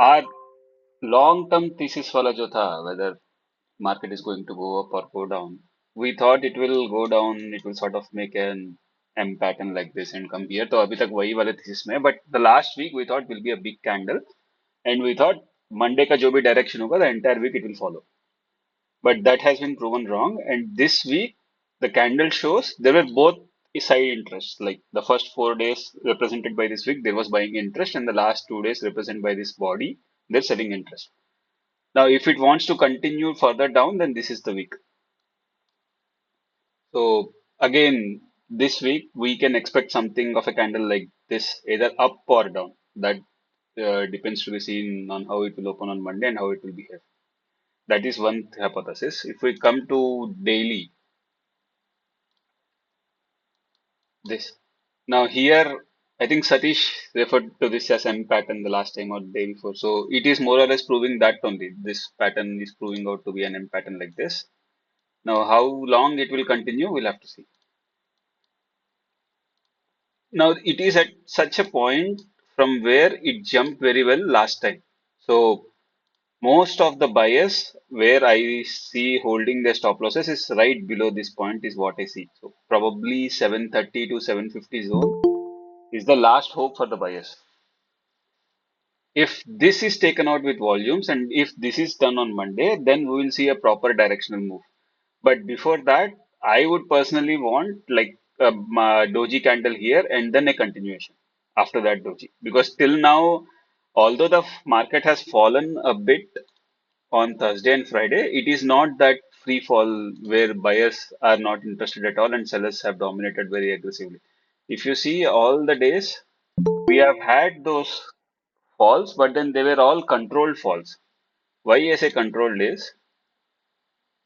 our long term thesis वाला जो था, whether market is going to go up or go down, we thought it will go down, it will sort of make an M pattern like this and come here. तो अभी तक वही वाले thesis में है, but the last week we thought will be a big candle and we thought Monday का जो भी direction होगा the entire week it will follow. But that has been proven wrong. And this week, the candle shows there were both side interests. Like the first 4 days represented by this week, there was buying interest, and the last 2 days represented by this body, they're selling interest. Now, if it wants to continue further down, then this is the week. So again, this week we can expect something of a candle like this, either up or down. That depends to be seen on how it will open on Monday and how it will behave. That is one hypothesis. If we come to daily, this. Now here, I think Satish referred to this as M pattern the last time or the day before. So it is more or less proving that only. This pattern is proving out to be an M pattern like this. Now how long it will continue, we'll have to see. Now it is at such a point from where it jumped very well last time. So most of the buyers where I see holding their stop losses is right below this point is what I see. So probably 730 to 750 zone is the last hope for the buyers. If this is taken out with volumes and if this is done on Monday, then we will see a proper directional move. But before that, I would personally want like a doji candle here and then a continuation after that doji. Because till now, although the market has fallen a bit on Thursday and Friday, it is not that free fall where buyers are not interested at all and sellers have dominated very aggressively. If you see all the days, we have had those falls, but then they were all controlled falls. Why I say controlled is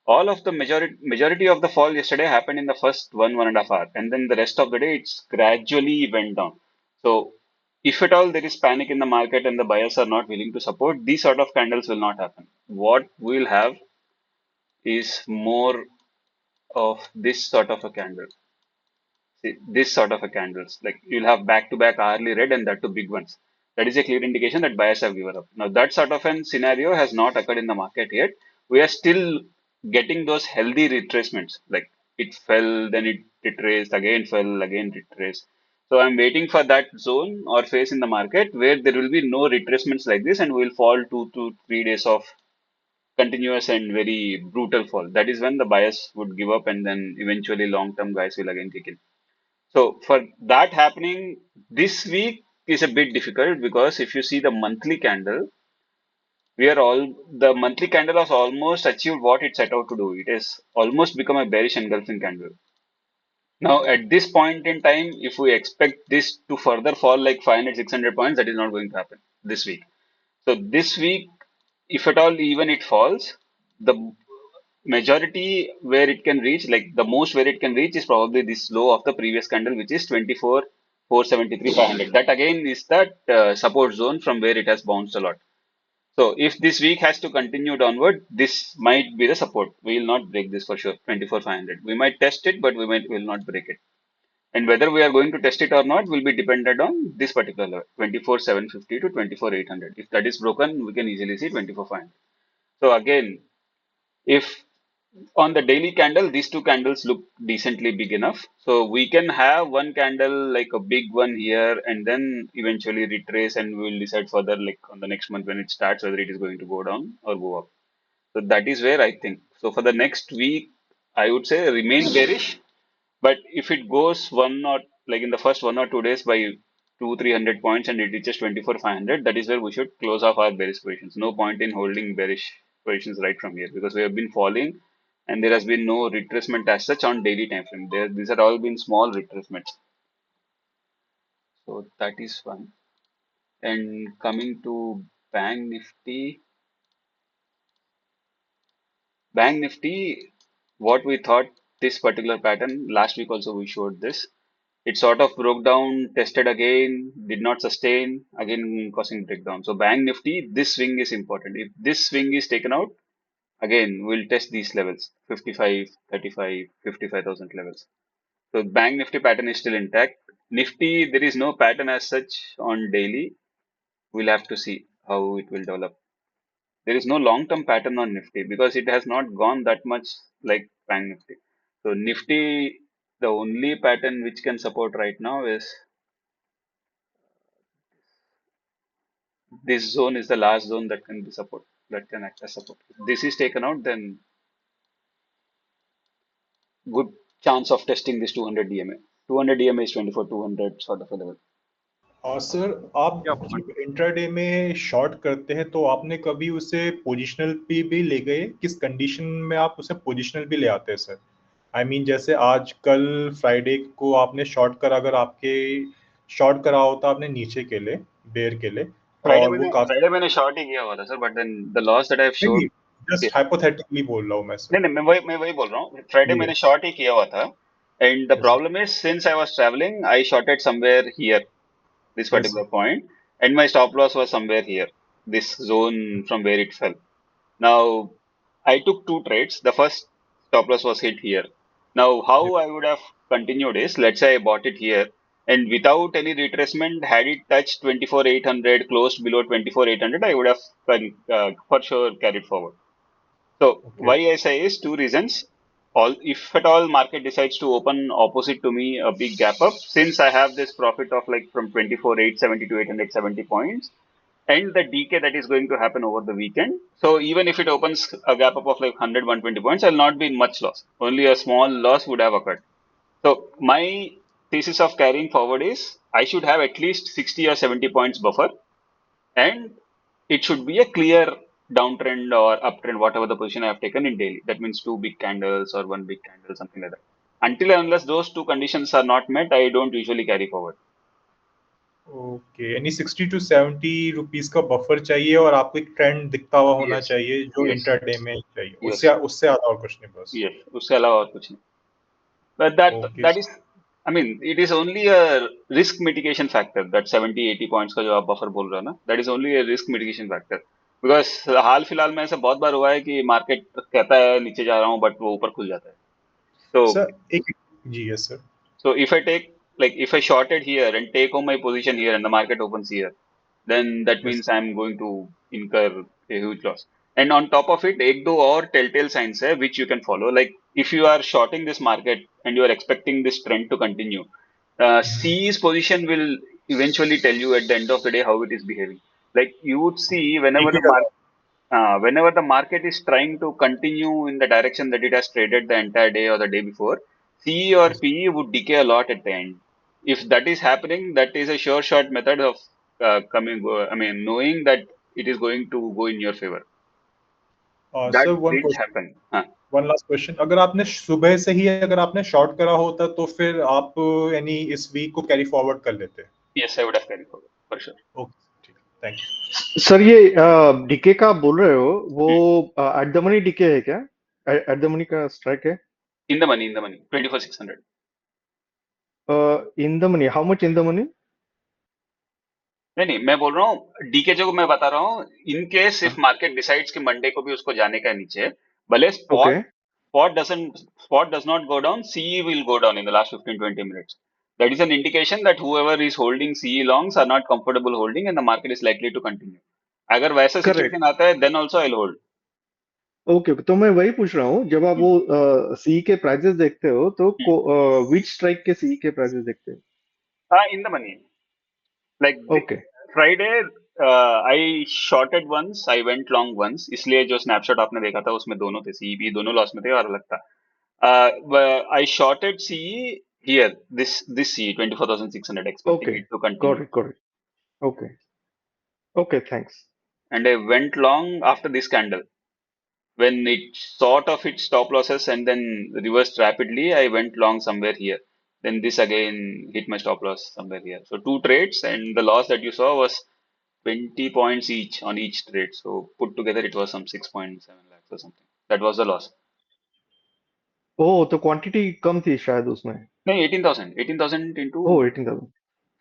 all of the majority of the fall yesterday happened in the first 1.5 hours, and then the rest of the day it's gradually went down. So if at all there is panic in the market and the buyers are not willing to support, these sort of candles will not happen. What we'll have is more of this sort of a candle. See, this sort of a candles, like you'll have back-to-back hourly red and that two big ones. That is a clear indication that buyers have given up. Now, that sort of an scenario has not occurred in the market yet. We are still getting those healthy retracements. Like it fell, then it retraced, again fell, again retraced. So I'm waiting for that zone or phase in the market where there will be no retracements like this and we'll fall 2 to 3 days of continuous and very brutal fall. That is when the buyers would give up and then eventually long-term guys will again kick in. So for that happening this week is a bit difficult because if you see the monthly candle, we are all the monthly candle has almost achieved what it set out to do. It has almost become a bearish engulfing candle. Now at this point in time, if we expect this to further fall like 500, 600 points, that is not going to happen this week. So this week, if at all even it falls, the majority where it can reach, like the most where it can reach is probably this low of the previous candle, which is 24, 473, 500. That again is that support zone from where it has bounced a lot. So if this week has to continue downward, this might be the support. We will not break this for sure, 24, 500. We might test it, but will not break it. And whether we are going to test it or not will be dependent on this particular level, 24, 750 to 24, 800. If that is broken, we can easily see 24, 500. So again, if on the daily candle, these two candles look decently big enough. So we can have one candle like a big one here and then eventually retrace and we'll decide further like on the next month when it starts whether it is going to go down or go up. So that is where I think. So for the next week, I would say remain bearish. But if it goes one or like in the first 1 or 2 days by 300 points and it reaches 24, 500, that is where we should close off our bearish positions. No point in holding bearish positions right from here because we have been falling and there has been no retracement as such on daily time frame. These are all been small retracements. So that is one. And coming to Bank Nifty, what we thought this particular pattern last week also we showed this. It sort of broke down, tested again, did not sustain, again causing breakdown. So Bank Nifty, this swing is important. If this swing is taken out, again we'll test these levels 55, 35, 55,000 levels. So Bank Nifty pattern is still intact. Nifty, there is no pattern as such on daily. We'll have to see how it will develop. There is no long-term pattern on Nifty because it has not gone that much like Bank Nifty. So Nifty, the only pattern which can support right now is this zone is the last zone that can be support, that can act as support. If this is taken out, then good chance of testing this 200 DMA. 200 DMA is 24,200 sort of a level. और sir आप Yeah, जब intraday में short करते हैं तो आपने कभी उसे पोजिशनल पे भी ले गए? किस कंडीशन में आप उसे पोजिशनल भी ले आते हैं सर? आई मीन जैसे आज कल फ्राइडे को आपने शॉर्ट करा, अगर आपके शॉर्ट करा होता आपने नीचे के लिए, बेयर के लिए, और वो काफी फ्राइडे मैंने शॉर्ट ही किया हुआ था sir, but then the loss that I have नहीं, शोड। जस्ट हाइपोथेटिकली बोल रहा हूँ मैं सर। नहीं नहीं, मैं वही बोल रहा हूँ, फ्राइडे जी मैंने शॉर्ट ही किया हुआ था। And the yes sir, problem is since I was travelling I shorted somewhere here, this yes particular sir, point, and my stop loss was somewhere here, this zone from where it fell. Now, I took two trades. The first stop loss was hit here. Now, how जी I would have continued is, let's say I bought it here, and without any retracement, had it touched 24,800, closed below 24,800, I would have for sure carried forward. So okay, why I say is two reasons. All if at all market decides to open opposite to me a big gap up, since I have this profit of like from 24,870 to 870 points, and the decay that is going to happen over the weekend. So even if it opens a gap up of like 100, 120 points, I'll not be in much loss. Only a small loss would have occurred. So my thesis of carrying forward is I should have at least 60 or 70 points buffer, and it should be a clear downtrend or uptrend, whatever the position I have taken in daily. That means two big candles or one big candle, something like that. Until and unless those two conditions are not met, I don't usually carry forward. Okay, यानी 60 to 70 rupees का buffer चाहिए और आपको एक trend दिखता हुआ होना Yes, चाहिए जो yes, इंट्राडे में चाहिए, उससे yes, उससे ज्यादा और कुछ नहीं बस। yes. उससे अलावा और कुछ नहीं. But that okay that is, I mean, it is only a risk mitigation factor. That 70, 80 points का जो आप बफर बोल रहे हो ना, that is only a risk mitigation factor. Because हाल फिलहाल में ऐसा बहुत बार हुआ है कि मार्केट कहता है नीचे जा रहा हूँ, बट वो ऊपर खुल जाता है. So सर, एक जी yes sir, So if I take, like, if I shorted here and take home my position here and the market opens here, then that yes means I'm going to incur a huge loss. And on top of it, एक दो और telltale signs है which you can follow. Like if you are shorting this market and you are expecting this trend to continue, CE's position will eventually tell you at the end of the day how it is behaving. Like you would see दिखेगा। whenever the market is trying to continue in the direction that it has traded the entire day or the day before, CE or PE would decay a lot at the end. If that is happening, that is a sure shot method of knowing that it is going to go in your favor. Sir, That didn't happen. One last question, अगर आपने सुबह से ही अगर आपने short करा होता तो फिर आप यानी इस वीक को कैरी फॉरवर्ड कर लेते? Yes, I would have carried forward for sure. Okay, thank you sir ये डीके का आप बोल रहे हो वो एट द मनी डीके है क्या? एट द मनी का स्ट्राइक है? In the money, 24,600. In the money, how much in the money? नहीं नहीं, मैं बोल रहा हूँ डीके जो मैं बता रहा हूँ, in case if market decides कि मंडे को भी उसको जाने का है नीचे, भले okay, spot does not go down, CE will go down in the last 15-20 minutes. That is an indication that whoever is holding CE longs are not comfortable holding and the market is likely to continue. अगर वैसा correct. Situation आता है, then also I'll hold. Okay, तो मैं वही पूछ रहा हूँ, जब आप वो सी के प्राइसेस देखते हो तो विच स्ट्राइक के सी के प्राइसेस देखते हो? In the money. Like okay, Friday, I shorted once, I went long once. इसलिए जो snapshot आपने देखा था उसमें दोनों थे, CE दोनों लॉस में थे और अलग था. I shorted CE here, this CE 24,600, expecting okay, it to got continue, it, got it, okay, okay, thanks. and I went long after this candle. When it sort of hit stop losses and then reversed rapidly, I went long somewhere here. Then this again hit my stop loss somewhere here. So two trades, and the loss that you saw was 20 points each on each trade. So put together, it was some 6.7 lakhs or something. That was the loss. ओह, तो quantity कम थी शायद उसमें। No, 18,000 into, oh, 18,000।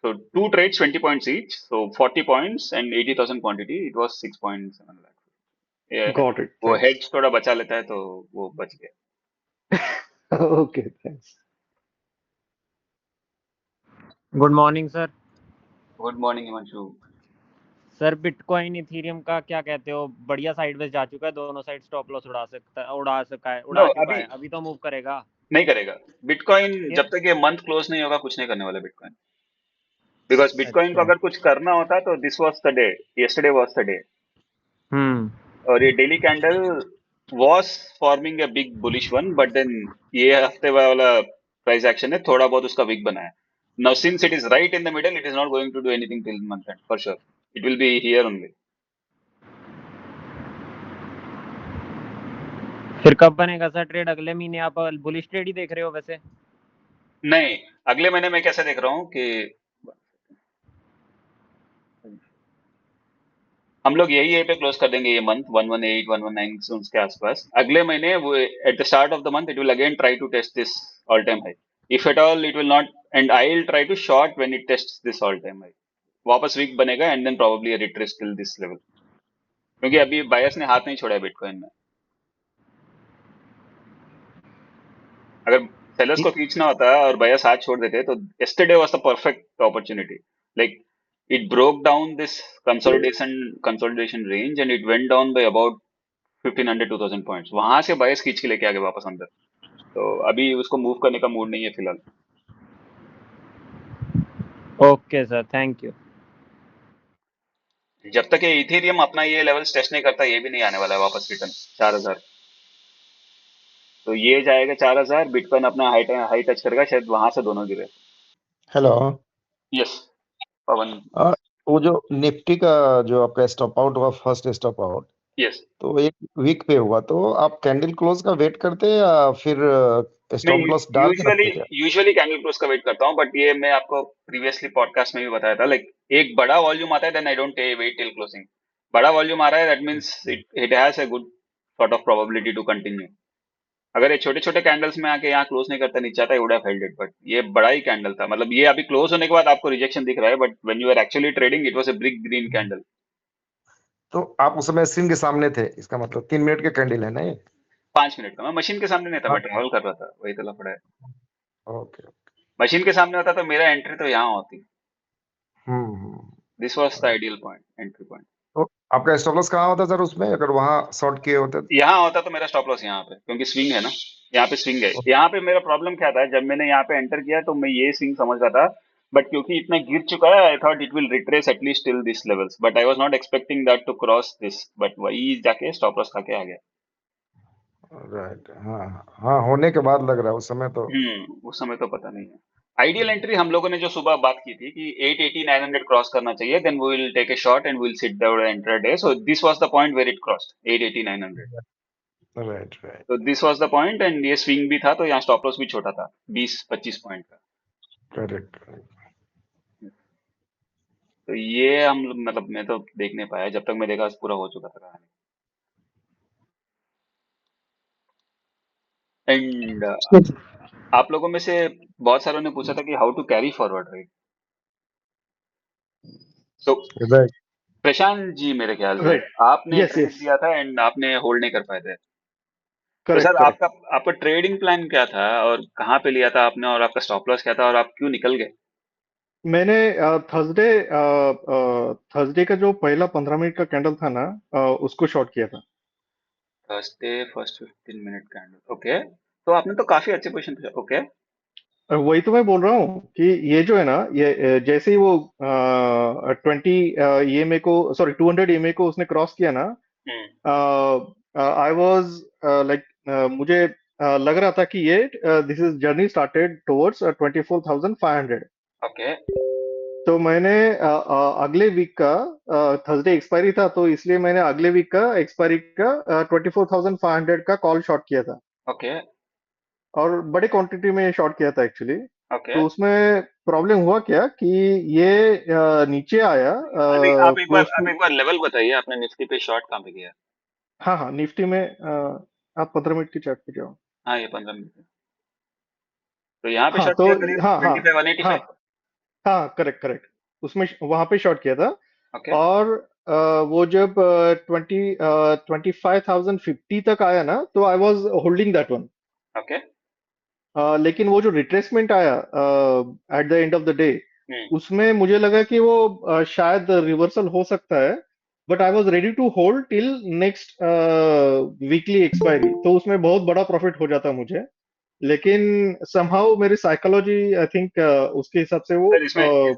so two trades, 20 points each. So 40 points and 80,000 quantity. It was 6.7 lakhs. Yeah, got it, वो thanks. hedge थोड़ा बचा लेता है तो वो बच गया. Okay, thanks. Good morning, sir. Good morning, Himanshu. Sir bitcoin Ethereum का क्या कहते हो, बढ़िया साइडवेज जा चुका है, दोनों साइड स्टॉप लॉस नो, उड़ा चुका अभी है, अभी तो मूव करेगा नहीं करेगा बिटकॉइन ये। जब तक ये मंथ क्लोज नहीं होगा, कुछ नहीं करने वाला बिटकॉइन। बिकॉज बिटकॉइन को अच्छा। अगर कुछ करना होता तो this was the day, yesterday was the day. Hmm. और ये daily candle was forming a big bullish one, but then ये हफ्ते वाला प्राइस एक्शन है थोड़ा बहुत उसका वीक बनाया। Now since it is right in the middle, it is not going to do anything till month end for sure, it will be here only. फिर कब बनेगा सर ट्रेड, अगले महीने आप बुलिश ट्रेड ही देख रहे हो वैसे? नहीं, अगले महीने मैं कैसे देख रहा हूँ कि हम लोग यही पे क्लोज कर देंगे ये मंथ 118 119 के आसपास। अगले महीने वो at the start of the month it will again try to test this all time high. If at all it will not, and I will try to short when it test this all time high. वापस wick बनेगा and then probably retrace till this level, क्योंकि अभी buyers ने हाथ नहीं छोड़ा है bitcoin में। अगर सेलर्स को खींचना होता और बायर्स हाथ छोड़ देते तो yesterday was the perfect opportunity. Like it broke down this consolidation range and it went down by about 1500 2000 points, वहां से बायर्स खींच के लेके आ गए वापस अंदर। तो अभी उसको मूव करने का मूड नहीं है फिलहाल। Okay sir, thank you. जब तक ये इथेरियम अपना ये लेवल्स टेस्ट नहीं करता, ये भी नहीं आने वाला है वापस रिटर्न 4000। तो ये जाएगा 4000, बिटकॉइन अपना हाई टच करेगा, शायद वहां से दोनों गिरे। हेलो। यस पवन। वो जो निफ्टी का जो आपका स्टॉप आउट हुआ, फर्स्ट स्टॉप आउट, यस, तो एक वीक पे हुआ, तो आप कैंडल क्लोज का वेट करते हैं या फिर मैं स्टॉप लॉस डाल के यूजुअली रखते हैं क्या? यूजुअली कैंडल क्लोज का वेट करता हूँ, बट ये मैं आपको प्रीवियसली पॉडकास्ट में भी बताया था। लाइक एक बड़ा वॉल्यूम आता है then I don't wait till closing. बड़ा वॉल्यूम आ रहा है that means it it has a good sort of probability to continue. अगर ये छोटे छोटे कैंडल्स में आके यहाँ क्लोज नहीं करता, नीचे आता, would have held it. But ये बड़ा ही कैंडल था, मतलब ये अभी क्लोज होने के बाद आपको रिजेक्शन दिख रहा है, but when you are actually trading it was a big green candle. तो आप उस समय स्क्रीन के सामने थे, इसका मतलब 3 मिनट के कैंडल है ना ये? 5 मिनट का मैं मशीन के सामने नहीं था, मैं ट्रैवल कर रहा था, वही तो लफड़ा है। ओके। मशीन के सामने होता तो मेरा एंट्री तो यहाँ होती। Hmm. This was the ideal point, entry point. तो आपका स्टॉप लॉस कहाँ होता सर उसमें, अगर वहां शॉर्ट किए होते तो? यहाँ होता तो मेरा स्टॉप लॉस यहाँ पे, क्योंकि स्विंग है ना, यहाँ पे स्विंग है। यहाँ पे मेरा प्रॉब्लम क्या था, जब मैंने यहाँ पे एंटर किया तो मैं ये स्विंग समझ रहा था, बट क्योंकि इतना गिर चुका है I thought it will retrace at least till this levels, but I was not expecting that to cross this, but वही जाके स्टॉप लॉस खा के आ गया। राइट, हाँ। हाँ, होने के बाद लग रहा है, उस समय तो। उस समय तो पता नहीं है। आइडियल एंट्री हम लोगों ने जो सुबह बात की थी कि 880 900 क्रॉस करना चाहिए, then we will take a shot and we will sit the entire day. So this was the point where it crossed 880 900। Right, right. तो this was the point and ये स्विंग भी था, तो यहाँ स्टॉप लॉस भी छोटा था 20-25 point का। करेक्ट। तो ये हम मतलब मैं तो देख नहीं पाया, जब तक मैं देखा पूरा हो चुका था कहानी। एंड आप लोगों में से बहुत सारों ने पूछा था कि how to carry forward, right? तो राइट। प्रशांत जी मेरे ख्याल से राइट, आपने यस ट्रेड यस, दिया था एंड आपने होल्ड नहीं कर पाए थे। तो करेक्ट सर करेक्ट। आपका आपका ट्रेडिंग प्लान क्या था और कहाँ पे लिया था आपने, और आपका स्टॉप लॉस क्या था, और आप क्यों निकल गए? मैंने थर्सडे थर्सडे का जो पहला 15 मिनट का कैंडल था ना, उसको शॉर्ट किया था। Thursday first 15 minute candle, okay. तो आपने तो काफी अच्छे पोजीशन पे, ओके। वही तो मैं बोल रहा हूँ कि ये जो है ना, ये जैसे ही वो 20 ईएमए को, सॉरी 200 ईएमए को उसने क्रॉस किया ना, हम्म। आई वाज लाइक, मुझे लग रहा था कि ये this is journey started towards 24,500। Okay. तो मैंने अगले वीक का थर्सडे एक्सपायरी था, तो इसलिए मैंने अगले वीक का एक्सपायरी का 24,500 का कॉल शॉर्ट किया था, ओके। और बड़े क्वांटिटी में शॉर्ट किया था एक्चुअली। ओके। तो उसमें प्रॉब्लम हुआ क्या कि ये नीचे आया अभी क्लोज आप टू। एक बार लेवल बताइए, आपने निफ्टी पे शॉर्ट कहाँ पे किया? हाँ हाँ, निफ्टी में आप 15 मिनट की चार्ट पे जाओ। हाँ ये 15 मिनट। तो यहाँ पे हाँ शॉर्ट तो, किया करीब हाँ हाँ 25 हाँ 185। हाँ, करेक्ट करेक्ट, उसमें वहां पे शॉर्ट किया था। ओके। और वो जब 25,050 तक आया ना, तो I was holding that one. Okay. लेकिन वो जो रिट्रेसमेंट आया at the end of the day, hmm. उसमें मुझे लगा कि वो शायद रिवर्सल हो सकता है, but I was ready to hold till next weekly expiry, तो उसमें बहुत बड़ा प्रॉफिट हो जाता मुझे। लेकिन समहाउ मेरी साइकोलॉजी आई थिंक उसके हिसाब से वो सर इसमें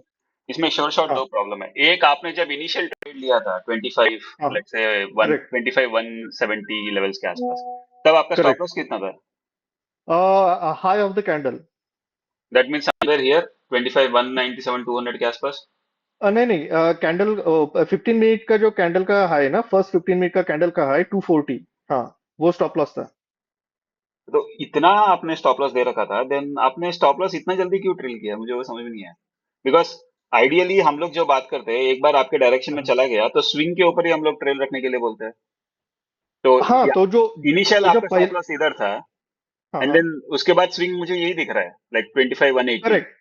इसमें श्योर शॉट हाँ दो प्रॉब्लम है। एक, आपने जब इनिशियल ट्रेड लिया था 25, हाँ लेट्स से 1 करेक्ट 25 170 लेवल्स के आसपास, तब आपका स्टॉप करेक्ट लॉस कितना था? High of the candle. That means somewhere here 25 197 200 के आसपास। नहीं नहीं, कैंडल 15 मिनट का जो कैंडल का हाई है ना, फर्स्ट 15 मिनट का कैंडल का हाई 240, हाँ वो स्टॉप लॉस था। तो इतना आपने स्टॉप लॉस दे रखा था, देन आपने स्टॉप लॉस इतना जल्दी क्यों ट्रिल किया? मुझे वो समझ में नहीं आया। बिकॉज आइडियली हम लोग जो बात करते हैं, एक बार आपके डायरेक्शन में हाँ चला गया तो स्विंग के ऊपर ही हम लोग ट्रेल रखने के लिए बोलते हैं। तो हाँ, तो जो इनिशियल तो आपका जब स्टॉप पहले लॉस इधर था, हाँ एंड हाँ देन उसके बाद स्विंग मुझे यही दिख रहा है, लाइक 25 180। करेक्ट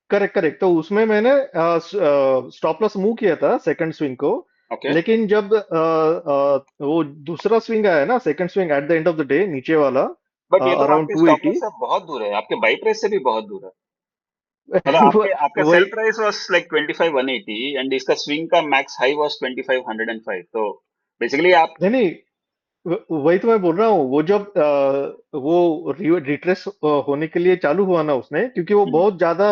करेक्ट करेक्ट, तो उसमें मैंने स्टॉप लॉस मूव किया था सेकंड स्विंग को। ओके। लेकिन जब वो दूसरा स्विंग आया ना, second swing eight the end of the day, नीचे वाला बट ये तो अराउंड आपके स्टॉप लॉस 280। से बहुत दूर है, आपके बाई प्राइस से भी बहुत दूर है। मतलब आपके आपका सेल वही प्राइस वाज लाइक 25 180 एंड इसका स्विंग का मैक्स हाई वाज 25 105। तो बेसिकली आप नहीं नहीं, वही तो मैं बोल रहा हूँ। वो जब वो रिट्रेस होने के लिए चालू हुआ ना उसने, क्योंकि वो हम्म, बहुत ज्यादा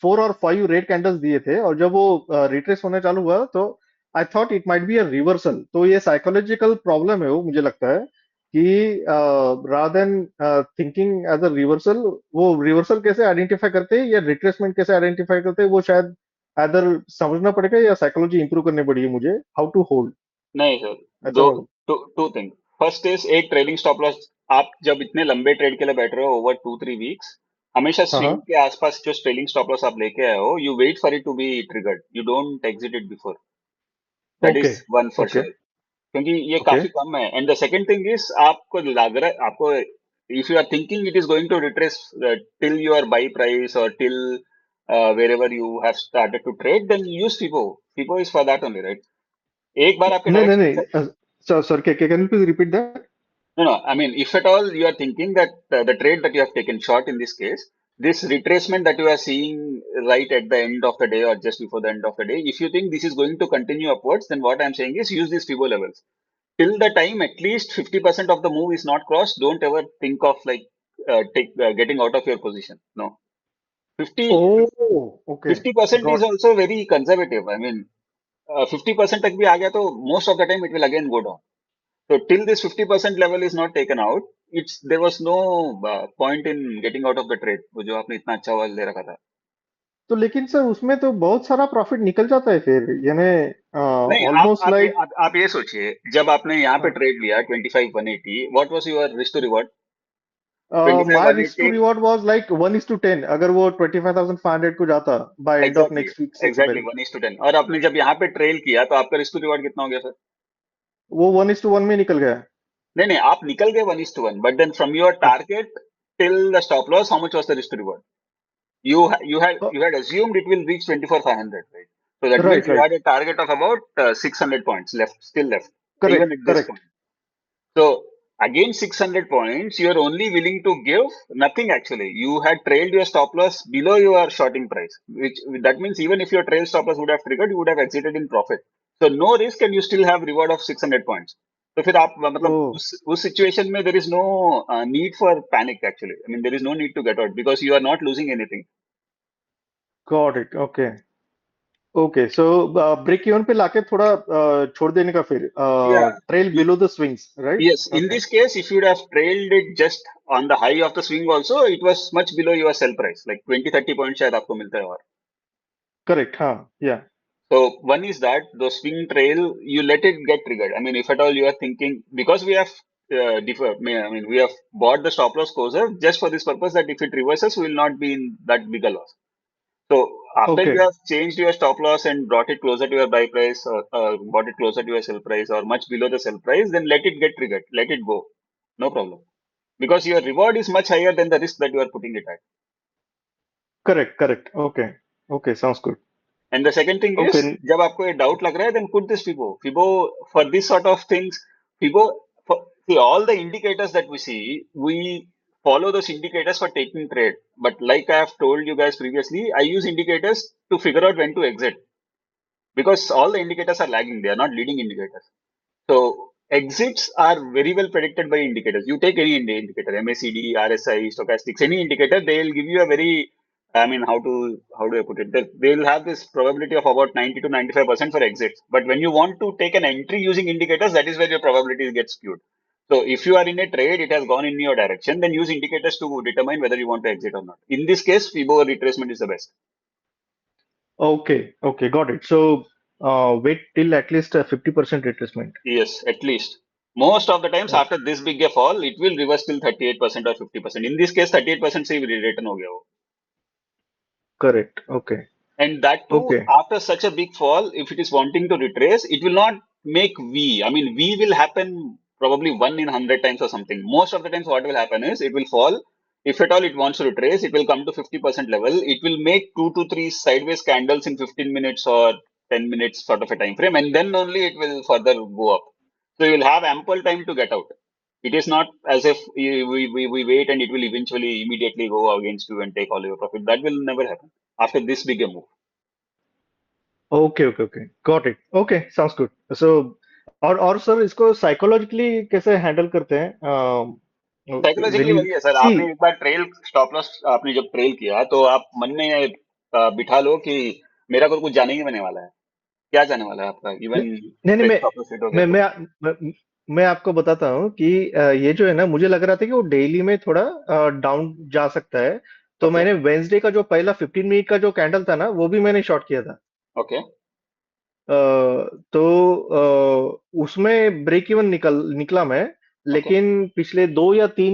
4 और 5 रेड कैंडल्स दिए थे, और जब वो रिट्रेस होने चालू हुआ तो आई thought it might be a reversal. तो ये साइकोलॉजिकल प्रॉब्लम है वो, मुझे लगता है कि rather than thinking as a reversal, वो रिवर्सल कैसे आइडेंटिफाई करते हैं या रिट्रेसमेंट कैसे आइडेंटिफाई करते हैं, वो शायद अदर समझना पड़ेगा या साइकोलॉजी इंप्रूव करनी पड़ेगी मुझे, हाउ टू होल्ड। नहीं सर। ऐसा दो मैं two two thing. First is एक ट्रेडिंग स्टॉप लॉस। आप जब इतने लंबे ट्रेड के लिए बैठ रहे हो ओवर 2 3 वीक्स, हमेशा हाँ स्विंग हाँ के आसपास जो ट्रेडिंग स्टॉप लॉस आप लेके आए हो, you wait for it to be triggered, you don't exit it before. That okay is one for okay sure, क्योंकि ये ओके। काफी कम है। And the second thing is, आपको लग रहा है, आपको if you are thinking it is going to retrace till your buy price और till wherever you have started to trade, then use FIBO. FIBO is for that only, right? एक बार आपके नहीं नहीं डायरेक्शन में नहीं, sir sir can you please repeat that? no, no. I mean, if at all you are thinking that the trade that you have taken short in this case, this retracement that you are seeing right at the end of the day or just before the end of the day, if you think this is going to continue upwards, then what I'm saying is use these FIBO levels. Till the time at least 50% of the move is not crossed, don't ever think of like getting out of your position. No. 50, oh okay 50% is got. also very conservative. I mean, 50% तक भी आ गया तो most of the time it will again go down. So till this 50% level is not taken out, it's there was no point in getting out of the trade, वो जो आपने इतना अच्छा वाला ले रखा था। तो लेकिन सर उसमें तो बहुत सारा प्रॉफिट निकल जाता है फिर, यानी नहीं, ऑलमोस्ट लाइक आप ये सोचिए, जब आपने यहाँ पे ट्रेड लिया 25 180, what was your risk to reward? 25 my risk to 180। Reward was like 1:10, अगर वो 25,500 को जाता by end of exactly, next week exactly expiry, 1:10। और आपने जब यहाँ पे ट्रेल किया तो आपका रिस्क टू रिवॉर्ड कितना हो गया सर? वो 1:1 में निकल गया। नहीं नहीं, आप निकल गए 1:1, but then from your target till the stop loss, how much was the risk to reward? You had assumed it will reach 24,500, right? So that means right you right had a target of about 600 points left, still left, even correct at this correct. point. So against 600 points, you are only willing to give nothing actually. You had trailed your stop loss below your shorting price, which that means even if your trail stop loss would have triggered, you would have exited in profit. So no risk and you still have reward of 600 points. तो फिर आप मतलब ओह उस situation में there is no need for panic actually. I mean there is no need to get out because you are not losing anything. Got it okay okay. So break even पे लाके थोड़ा छोड़ देने का फिर, Yeah. Trail below the swings, right? Yes, in okay this case, if you would have trailed it just on the high of the swing also, it was much below your sell price, like 20 30 points शायद आपको मिलता है और। Correct हाँ या So one is that the swing trail, you let it get triggered. I mean, if at all you are thinking, because we have I mean, we have bought the stop loss closer just for this purpose that if it reverses, we will not be in that big a loss. So after okay you have changed your stop loss and brought it closer to your buy price or brought it closer to your sell price or much below the sell price, then let it get triggered. Let it go. No problem. Because your reward is much higher than the risk that you are putting it at. Correct correct okay okay sounds good And the second thing is, okay जब आपको ये doubt लग रहा है, then put this FIBO. FIBO for this sort of things, FIBO for see all the indicators that we see, we follow those indicators for taking trade. But like I have told you guys previously, I use indicators to figure out when to exit because all the indicators are lagging. They are not leading indicators. So exits are very well predicted by indicators. You take any indicator, MACD, RSI, stochastics, any indicator, they will give you a very, I mean, how do I put it? They will have this probability of about 90 to 95% for exits. But when you want to take an entry using indicators, that is where your probabilities get skewed. So if you are in a trade, it has gone in your direction, then use indicators to determine whether you want to exit or not. In this case, FIBO retracement is the best. Okay, okay, got it. So wait till at least 50% retracement. Yes, at least. Most of the times Oh, after this big a fall, it will reverse till 38% or 50%. In this case, 38% से return हो गया वो. correct. Okay, And that too, okay, after such a big fall, if it is wanting to retrace, it will not make V. I mean, V will happen probably 1 in 100 times or something. Most of the times, what will happen is it will fall. If at all it wants to retrace, it will come to 50% level. It will make 2 to 3 sideways candles in 15 minutes or 10 minutes sort of a time frame, and then only it will further go up. So you will have ample time to get out. It is not as if we wait and it will eventually immediately go against you and take all your profit. That will never happen after this big a move. okay, okay, okay, got it. Okay, sounds good. So और sir इसको psychologically कैसे handle करते हैं psychologically when you वही है sir, सी आपने एक बार trail stop loss आपने जब ट्रेल किया तो आप मन में बिठा लो कि मेरा को कुछ जाने ही नहीं वाला है। क्या जाने वाला है आपका, नहीं इवन नहीं ट्रेल स्टॉप लॉस हिट हो गया मैं तो? मैं मैं मैं आपको बताता हूँ कि ये जो है ना मुझे लग रहा था कि वो डेली में थोड़ा डाउन जा सकता है तो ओके मैंने वेंसडे का जो पहला 15 मिनट का जो कैंडल था ना वो भी मैंने शॉर्ट किया था ओके तो उसमें ब्रेक इवन निकला मैं ओके लेकिन पिछले 2 या 3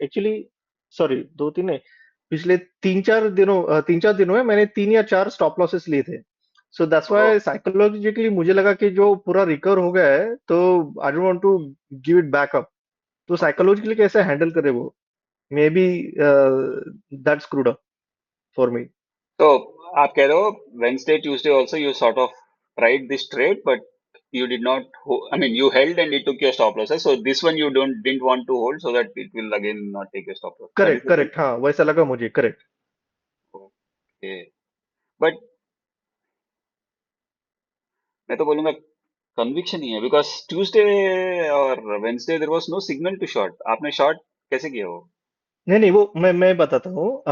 एक्चुअली सॉरी 2 3 नहीं पिछले 3 4 दिनों में मैंने 3 या 4 स्टॉप लॉसेस लिए थे सो दैट्स तो व्हाई साइकोलॉजिकली मुझे लगा कि जो पूरा रिकवर हो गया है तो I don't want to give it back up तो ओके साइकोलॉजिकली कैसे हैंडल करे वो maybe that's screwed up for me तो आप कह रहे हो Wednesday Tuesday also you sort of tried this trade but you did not I mean you held and it took your stop losses, so this one you didn't want to hold so that it will again not take your stop loss. That is correct the thing. Correct हाँ वैसा लगा मुझे correct Okay, but मैं तो बोलूंगा conviction ही है because Tuesday और Wednesday there was no signal to short. आपने शॉर्ट कैसे किया वो? नहीं वो मैं बताता हूँ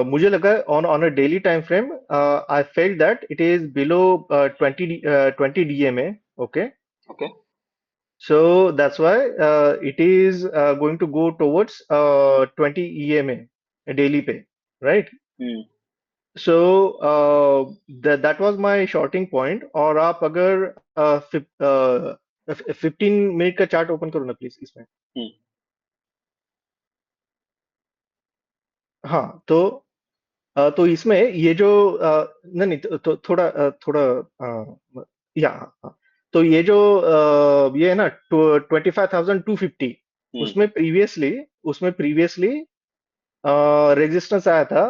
मुझे लगा on on a daily time frame I felt that it is below 20 DMA okay okay so that's why it is going to go towards 20 EMA daily पे right hmm so that was my shorting point और आप अगर 15 minute का chart open करो ना please इसमें हम्म हाँ तो इसमें ये जो नहीं नहीं थोड़ा या हाँ, तो ये जो ये है ना 25,250 हम्म उसमें प्रीवियसली रेजिस्टेंस आया था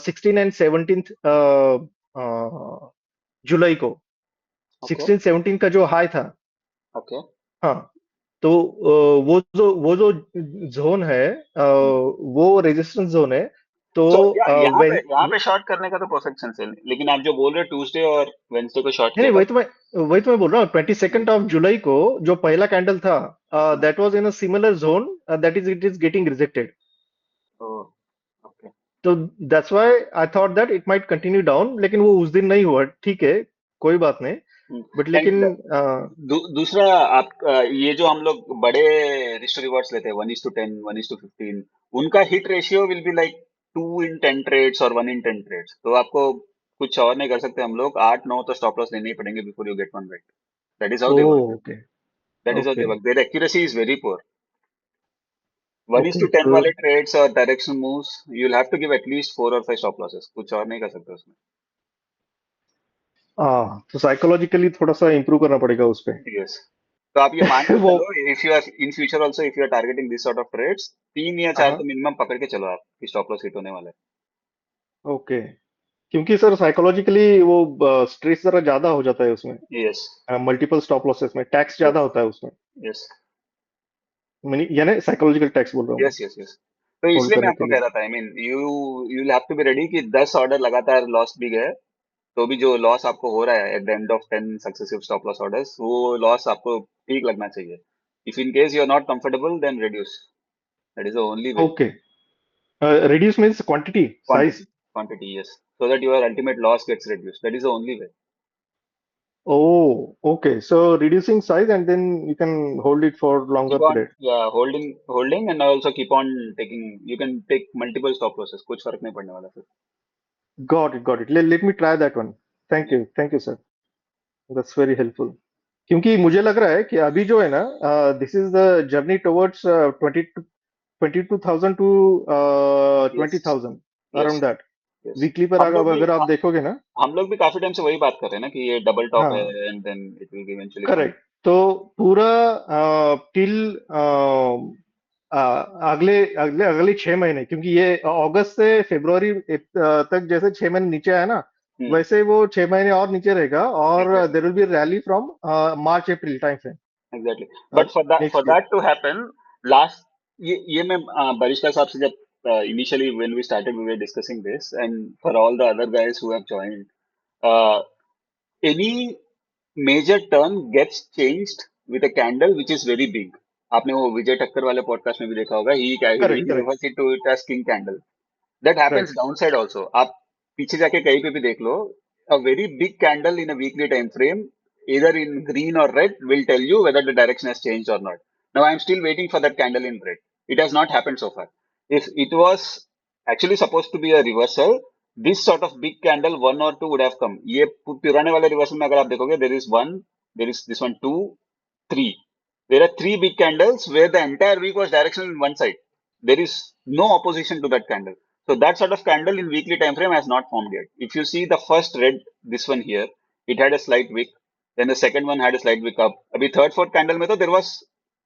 16 एंड 17 जुलाई को ओके 16 17 का जो हाई था ओके हाँ तो वो जो जोन है वो रेजिस्टेंस जोन है तो तो यहाँ पे व्हेन शॉर्ट करने का तो परफेक्ट सेंस है, लेकिन आप जो बोल रहे हो ट्यूसडे और वेंसडे को शॉर्ट नहीं किया नहीं था। वही तो मैं बोल रहा हूँ 22 ऑफ जुलाई को जो पहला कैंडल था हाँ, that was in a similar zone that is it is getting rejected oh okay तो that's why I thought that it might continue down लेकिन वो उस दिन नहीं हुआ ठीक है कोई बात नहीं बट एंड लेकिन दूसरा आप ये जो हम लोग बड़े रिस्क रिवॉर्ड्स लेते हैं 1:10 1:15, उनका hit ratio will be like 2 in 10 trades और 1 in 10 ट्रेड्स। तो आपको कुछ और नहीं कर सकते हम लोग, 8 9 तो स्टॉप लॉस लेने ही पड़ेंगे before you get one right. That is how uh they work. Okay that is how okay they work, their accuracy is very poor. 1:10 तो वाले ट्रेड्स और direction moves you will have to give at least 4 और 5 stop losses, कुछ और नहीं कर सकते उसमें। तो साइकोलॉजिकली थोड़ा सा इंप्रूव करना पड़ेगा उस पे यस, तो आप ये मान के वो चलो, if you are in future also if you are targeting this sort of trades, 3 या 4 हाँ तो मिनिमम पकड़ के चलो, आप स्टॉप लॉस हिट होने वाला ओके क्योंकि सर साइकोलॉजिकली वो स्ट्रेस जरा ज्यादा हो जाता है उसमें है। यस मल्टीपल स्टॉप लॉसेस में टैक्स ज्यादा यस होता है उसमें यस यानी साइकोलॉजिकल टैक्स बोल रहा हूँ मैं, यस यस यस। तो होल्ड इसलिए मैं करने के आपको कह लिए। रहा था, I mean you you have to be ready कि 10 ऑर्डर लगातार लॉस भी गए तो भी जो लॉस आपको हो रहा है at the end of 10 successive stop loss orders, वो लॉस आपको ठीक लगना चाहिए। If in case you are not comfortable then reduce, that is the only way. Okay, reduce means quantity, size. Quantity, quantity, yes, so that your ultimate loss gets reduced. That is the only way. Oh, okay. So reducing size and then you can hold it for longer Keep on, period. yeah, holding, and also keep on taking. You can take multiple stop losses. कुछ फर्क नहीं पड़ने वाला फिर. Got it, got it. Let me try that one. Thank you, sir. That's very helpful. क्योंकि मुझे लग रहा है कि अभी जो है ना, this is the journey towards 22,000 to Yes, 20,000 yes, around that. yes. Weekly पर हम लोग भी अगर आप देखोगे ना। हम लोग भी काफी टाइम से वही बात कर रहे हैं ना कि ये डबल टॉप है हाँ, and then it will eventually come. Correct. तो पूरा टिल अगले अगले अगले 6 महीने, क्योंकि ये अगस्त से फरवरी तक जैसे 6 महीने नीचे आया ना, वैसे वो 6 महीने और नीचे रहेगा, और exactly, there will be rally from March April time frame exactly. But for next year. That to happen, last, ये मैं बरिस्ता साहब से जब initially when we started we were discussing this, and for all the other guys who have joined, any major turn gets changed with a candle which is very big. आपने वो विजय ठक्कर वाले podcast में भी देखा होगा, correct, he correct, refers it to it as king candle. That happens right, downside also. आप पीछे जाके कहीं पे भी देख लो, a very big candle in a weekly time frame, either in green or red, will tell you whether the direction has changed or not. Now I am still waiting for that candle in red. It has not happened so far. If it was actually supposed to be a reversal, this sort of big candle, one or two would have come. ये पुराने वाले reversal में अगर आप देखोगे, there is one, there is this one, two, three. There are three big candles where the entire week was directional in one side. There is no opposition to that candle. So that sort of candle in weekly time frame has not formed yet. If you see the first red, this one here, it had a slight wick. Then the second one had a slight wick up. अभी third, fourth candle में तो there was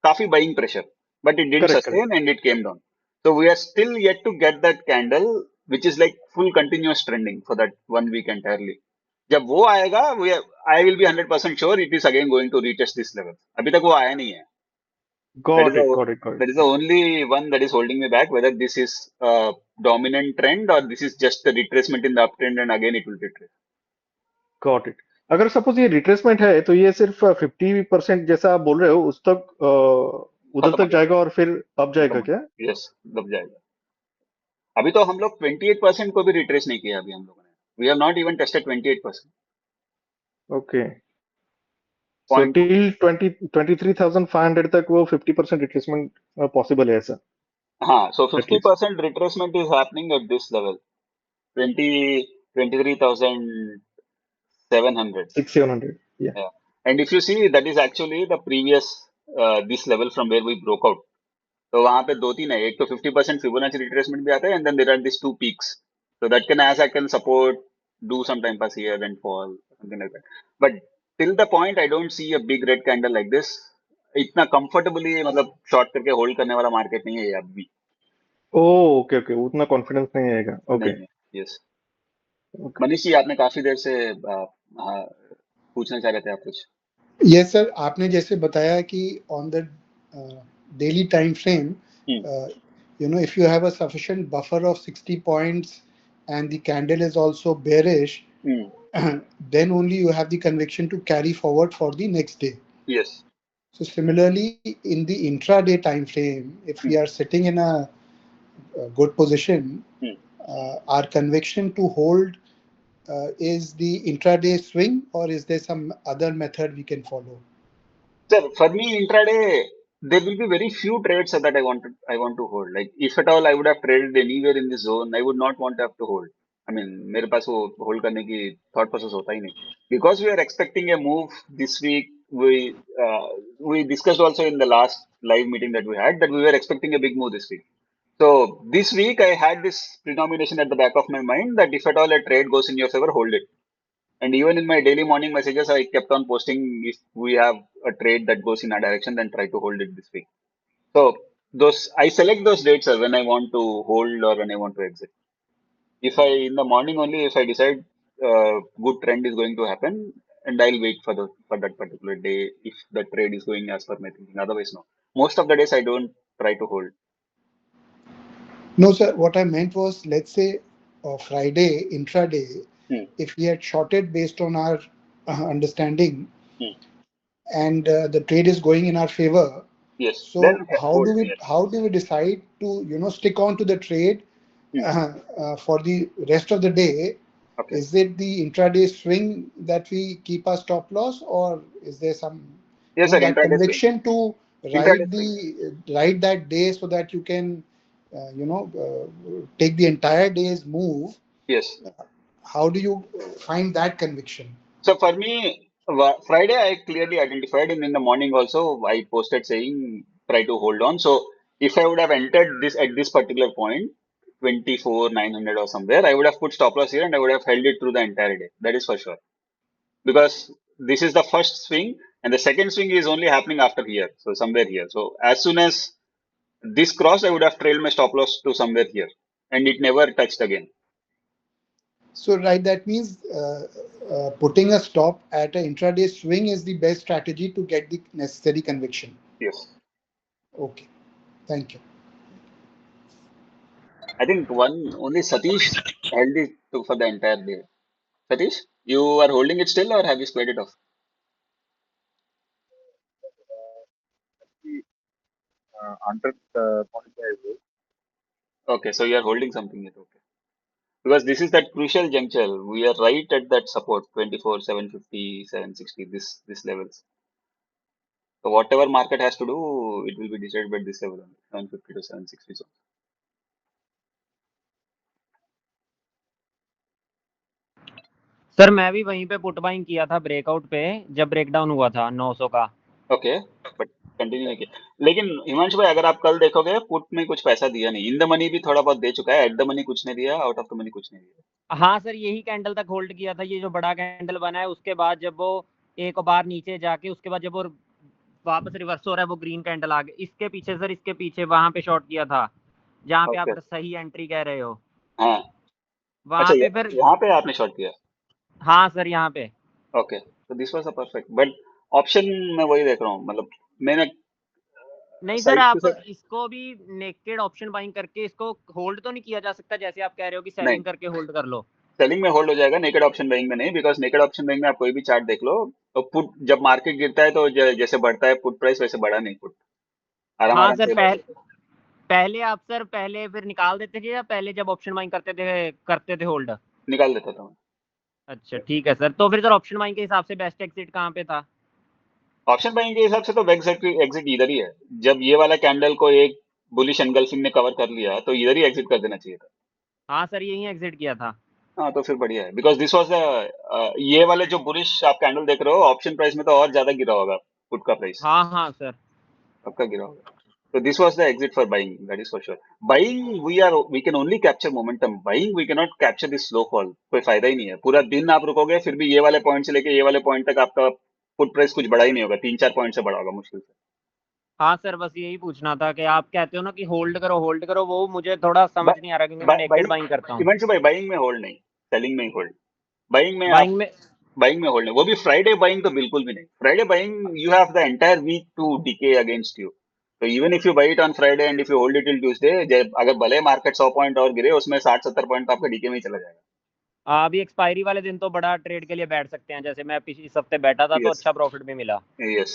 काफी buying pressure, but it didn't correct, correct. sustain and it came down. So we are still yet to get that candle, which is like full continuous trending for that 1 week entirely. जब वो आएगा, I will be 100% sure it is again going to retest this level. अभी तक वो आया नहीं है. That is got the it, got it, got it. that is the only one that is holding me back. Whether this is a dominant trend or this is just a retracement in the uptrend and again it will retrace. Got it. अगर suppose ये retracement है, तो ये सिर्फ 50% जैसा आप बोल रहे हो उस तक, उधर खत्म हो तक जाएगा और फिर अब खत्म जाएगा हो क्या? यस, दब जाएगा. अभी तो हम लोग 28% को भी रिट्रेस नहीं किया अभी हम लोगों ने. We have not even tested 28%. Okay, so Point. Till 23,500 तक वो 50% रिट्रेसमेंट पॉसिबल है ऐसा, हाँ, so at least 50% retracement is happening at this level. 23,700. 600-700, या। Yeah. And if you see, that is actually the previous this level from where we broke out. तो वहां पे दो तीन है, एक तो 50% फिबोनाची रिट्रेसमेंट भी आता है, and then there are this two peaks, so that can edge I can support, do some time pass here and fall, something like that. But till the point I don't see a big red candle like this. इतना comfortably मतलब short करके hold करने वाला market नहीं है ये अभी. Oh, okay, okay, उतना कॉन्फिडेंस नहीं आएगा। ओके, नहीं है. यस. ओके। मनीष जी, आपने काफी देर से हाँ, पूछना चाह रहे थे आप कुछ. यस सर, आपने जैसे बताया कि on the daily time frame, if you have a sufficient buffer of 60 points and the candle is also bearish, then only you have the conviction to carry forward for the next day. Yes. So similarly, in the intraday time frame, if we are sitting in a good position, our conviction to hold is the intraday swing, or is there some other method we can follow? Sir, for me, intraday, there will be very few trades that I want to hold. Like, if at all I would have traded anywhere in this zone, I would not want to have to hold. I mean, मेरे पास वो hold करने की thought process होता ही नहीं. Because we are expecting a move this week. We discussed also in the last live meeting that we had that we were expecting a big move this week. So this week I had this denomination at the back of my mind that if at all a trade goes in your favor, hold it. And even in my daily morning messages, I kept on posting if we have a trade that goes in our direction, then try to hold it this week. So I select those dates when I want to hold or when I want to exit. If I in the morning only, if I decide good trend is going to happen, and I'll wait for that particular day if the trade is going as per my thinking. Otherwise, no. Most of the days I don't try to hold. No, sir. What I meant was, let's say, Friday intraday, Hmm. if we had shorted based on our understanding, Hmm. and the trade is going in our favor, Yes. Then so how hold. do we Yes. decide to stick on to the trade Hmm. for the rest of the day? Okay. Is it the intraday swing that we keep our stop loss, or is there some Yes, sir. that Intraday swing. conviction to Intraday swing. ride that day so that you can take the entire day's move? Yes. How do you find that conviction? So for me, Friday I clearly identified, and in the morning also I posted saying try to hold on. So if I would have entered this at this particular point, 24,900 or somewhere, I would have put stop loss here and I would have held it through the entire day. That is for sure. Because this is the first swing and the second swing is only happening after here. So somewhere here. So as soon as this crossed, I would have trailed my stop loss to somewhere here and it never touched again. So, right, that means putting a stop at an intraday swing is the best strategy to get the necessary conviction. Yes. Okay, thank you. I think only Satish held it for the entire day. Satish, you are holding it still or have you squared it off? Under 45 days. Okay, so you are holding something yet. Okay. Because this is that crucial juncture. We are right at that support 24, 750, 760, this levels. So whatever market has to do, it will be decided by this level only, 750 to 760 zone. Sir मैं भी वहीं पे put buying किया था breakout पे जब breakdown हुआ था 900 का। ओके, बट कंटिन्यू नहीं किया। लेकिन हिमांशु भाई अगर आप कल देखोगे पुट में कुछ पैसा दिया नहीं, इन द मनी भी थोड़ा बहुत दे चुका है, एट द मनी कुछ नहीं दिया, आउट ऑफ द मनी कुछ नहीं दिया। हाँ सर यही कैंडल तक होल्ड किया था, ये जो बड़ा कैंडल बना है उसके बाद जब वो एक बार नीचे जाके उसके बाद जब वो वापस रिवर्स हो रहा है वो ग्रीन कैंडल आ गया इसके पीछे सर, इसके पीछे वहां पे शॉर्ट किया था जहाँ पे ओके, आप सही एंट्री कह रहे हो हाँ, अच्छा वहां पे फिर। यहाँ पे आपने शॉर्ट किया। हाँ सर यहाँ पे ओके, तो this was a perfect, but option में वही देख रहा हूँ, मतलब मैंने नहीं सर साइड टू आप साइड इसको भी नेकेड ऑप्शन बाइंग करके इसको होल्ड तो नहीं किया जा सकता जैसे आप कह रहे हो कि नहीं, सेलिंग करके होल्ड कर लो। सेलिंग में होल्ड हो जाएगा, नेकेड ऑप्शन बाइंग में नहीं, बिकॉज नेकेड ऑप्शन बाइंग में आप कोई भी चार्ट देख लो तो पुट जब मार्केट गिरता है तो जैसे बढ़ता है पुट प्राइस वैसे बढ़ा नहीं पुट, आराम हाँ आराम सर से लॉस होता पहले आप सर पहले फिर निकाल देते थे या पहले जब ऑप्शन बाइंग करते थे होल्ड? है, निकाल देता था मैं। अच्छा ठीक है सर, तो फिर सर ऑप्शन बाइंग के हिसाब से बेस्ट एग्जिट कहाँ पे था? ऑप्शन बाइंग के हिसाब से तो एग्जिट एग्जिट इधर ही है, जब ये वाला कैंडल को एक बुलिश एंगल्फिंग ने कवर कर लिया तो इधर ही एग्जिट कर देना चाहिए था। हाँ सर यही एग्जिट किया था। हाँ तो फिर बढ़िया है, बिकॉज दिस वाज द ये वाले जो बुलिश आप कैंडल देख रहे हो ऑप्शन प्राइस में तो और ज्यादा गिरा होगा पुट का प्राइस, हाँ हाँ सर आपका गिरा होगा। So this was the exit for buying, that is for sure. Buying, we can only capture momentum. Buying, we cannot capture this slow fall. कोई फायदा ही नहीं है, पूरा दिन आप रुकोगे फिर भी ये वाले पॉइंट से लेके ये वाले पॉइंट तक आपका फुट प्राइस कुछ बढ़ा ही नहीं होगा, 3-4 पॉइंट से बढ़ा होगा मुश्किल से। हाँ सर बस यही पूछना था कि आप कहते हो ना कि होल्ड करो, वो मुझे थोड़ा समझ नहीं आ रहा क्योंकि मैं नेकेड बाइंग, बाइंग करता हूँ। हिमांशु भाई बाइंग में होल्ड नहीं, सेलिंग में ही होल्ड। बाइंग में आप बाइंग में बाइंग में होल्ड नहीं, वो भी फ्राइडे बाइंग तो बिल्कुल भी नहीं। Friday buying you have the entire week to decay against you, तो even if you buy it on Friday and if you hold it till Tuesday, अगर भले मार्केट 100 पॉइंट और गिरे उसमें 60-70 पॉइंट तो आपका डीके में ही चला जाएगा। अभी एक्सपायरी वाले दिन तो बड़ा ट्रेड के लिए बैठ सकते हैं, जैसे मैं इस हफ्ते बैठा था तो यस, अच्छा प्रॉफिट भी मिला। यस,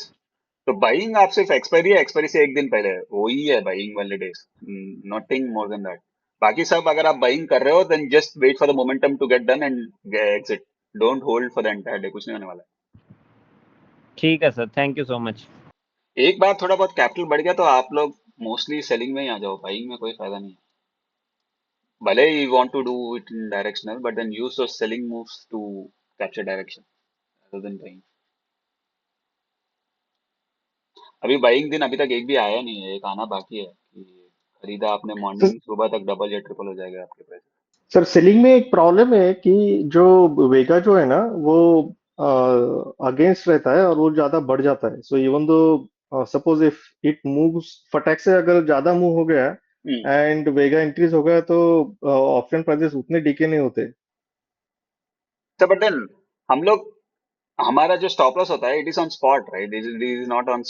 तो बाइंग आप सिर्फ एक्सपायरी है, एक्सपायरी से एक दिन पहले वही है बाइंग वाले days, nothing more than that. बाकी सब अगर आप बाइंग कर रहे हो then just wait for the momentum to get done and exit, don't hold for the entire day, कुछ नहीं होने वाला ठीक है sir, thank you so much. है। एक बार थोड़ा बहुत कैपिटल बढ़ गया तो आप लोग मोस्टली सेलिंग में ही आ जाओ, बाइंग में कोई फायदा नहीं है। भले you want to do it in directional but then use those selling moves to capture direction rather than buying। अभी बाइंग दिन अभी तक एक भी आया नहीं है, एक आना बाकी है कि खरीदा आपने सर मॉर्निंग सुबह तक डबल या ट्रिपल हो जाएगा आपके पैसे। सर सेलिंग में एक प्रॉब्लम है कि जो वेगा जो है ना वो अगेंस्ट रहता है और वो ज्यादा बढ़ जाता है। So even though suppose if it moves फटाक से अगर ज्यादा मूव हो गया एंड वेगा इंक्रीज हो गया तो ऑप्शन प्राइसेस उतने डीके नहीं होते। तो बट देन हम लोग हमारा जो स्टॉप लॉस होता है it is on spot right, this is not on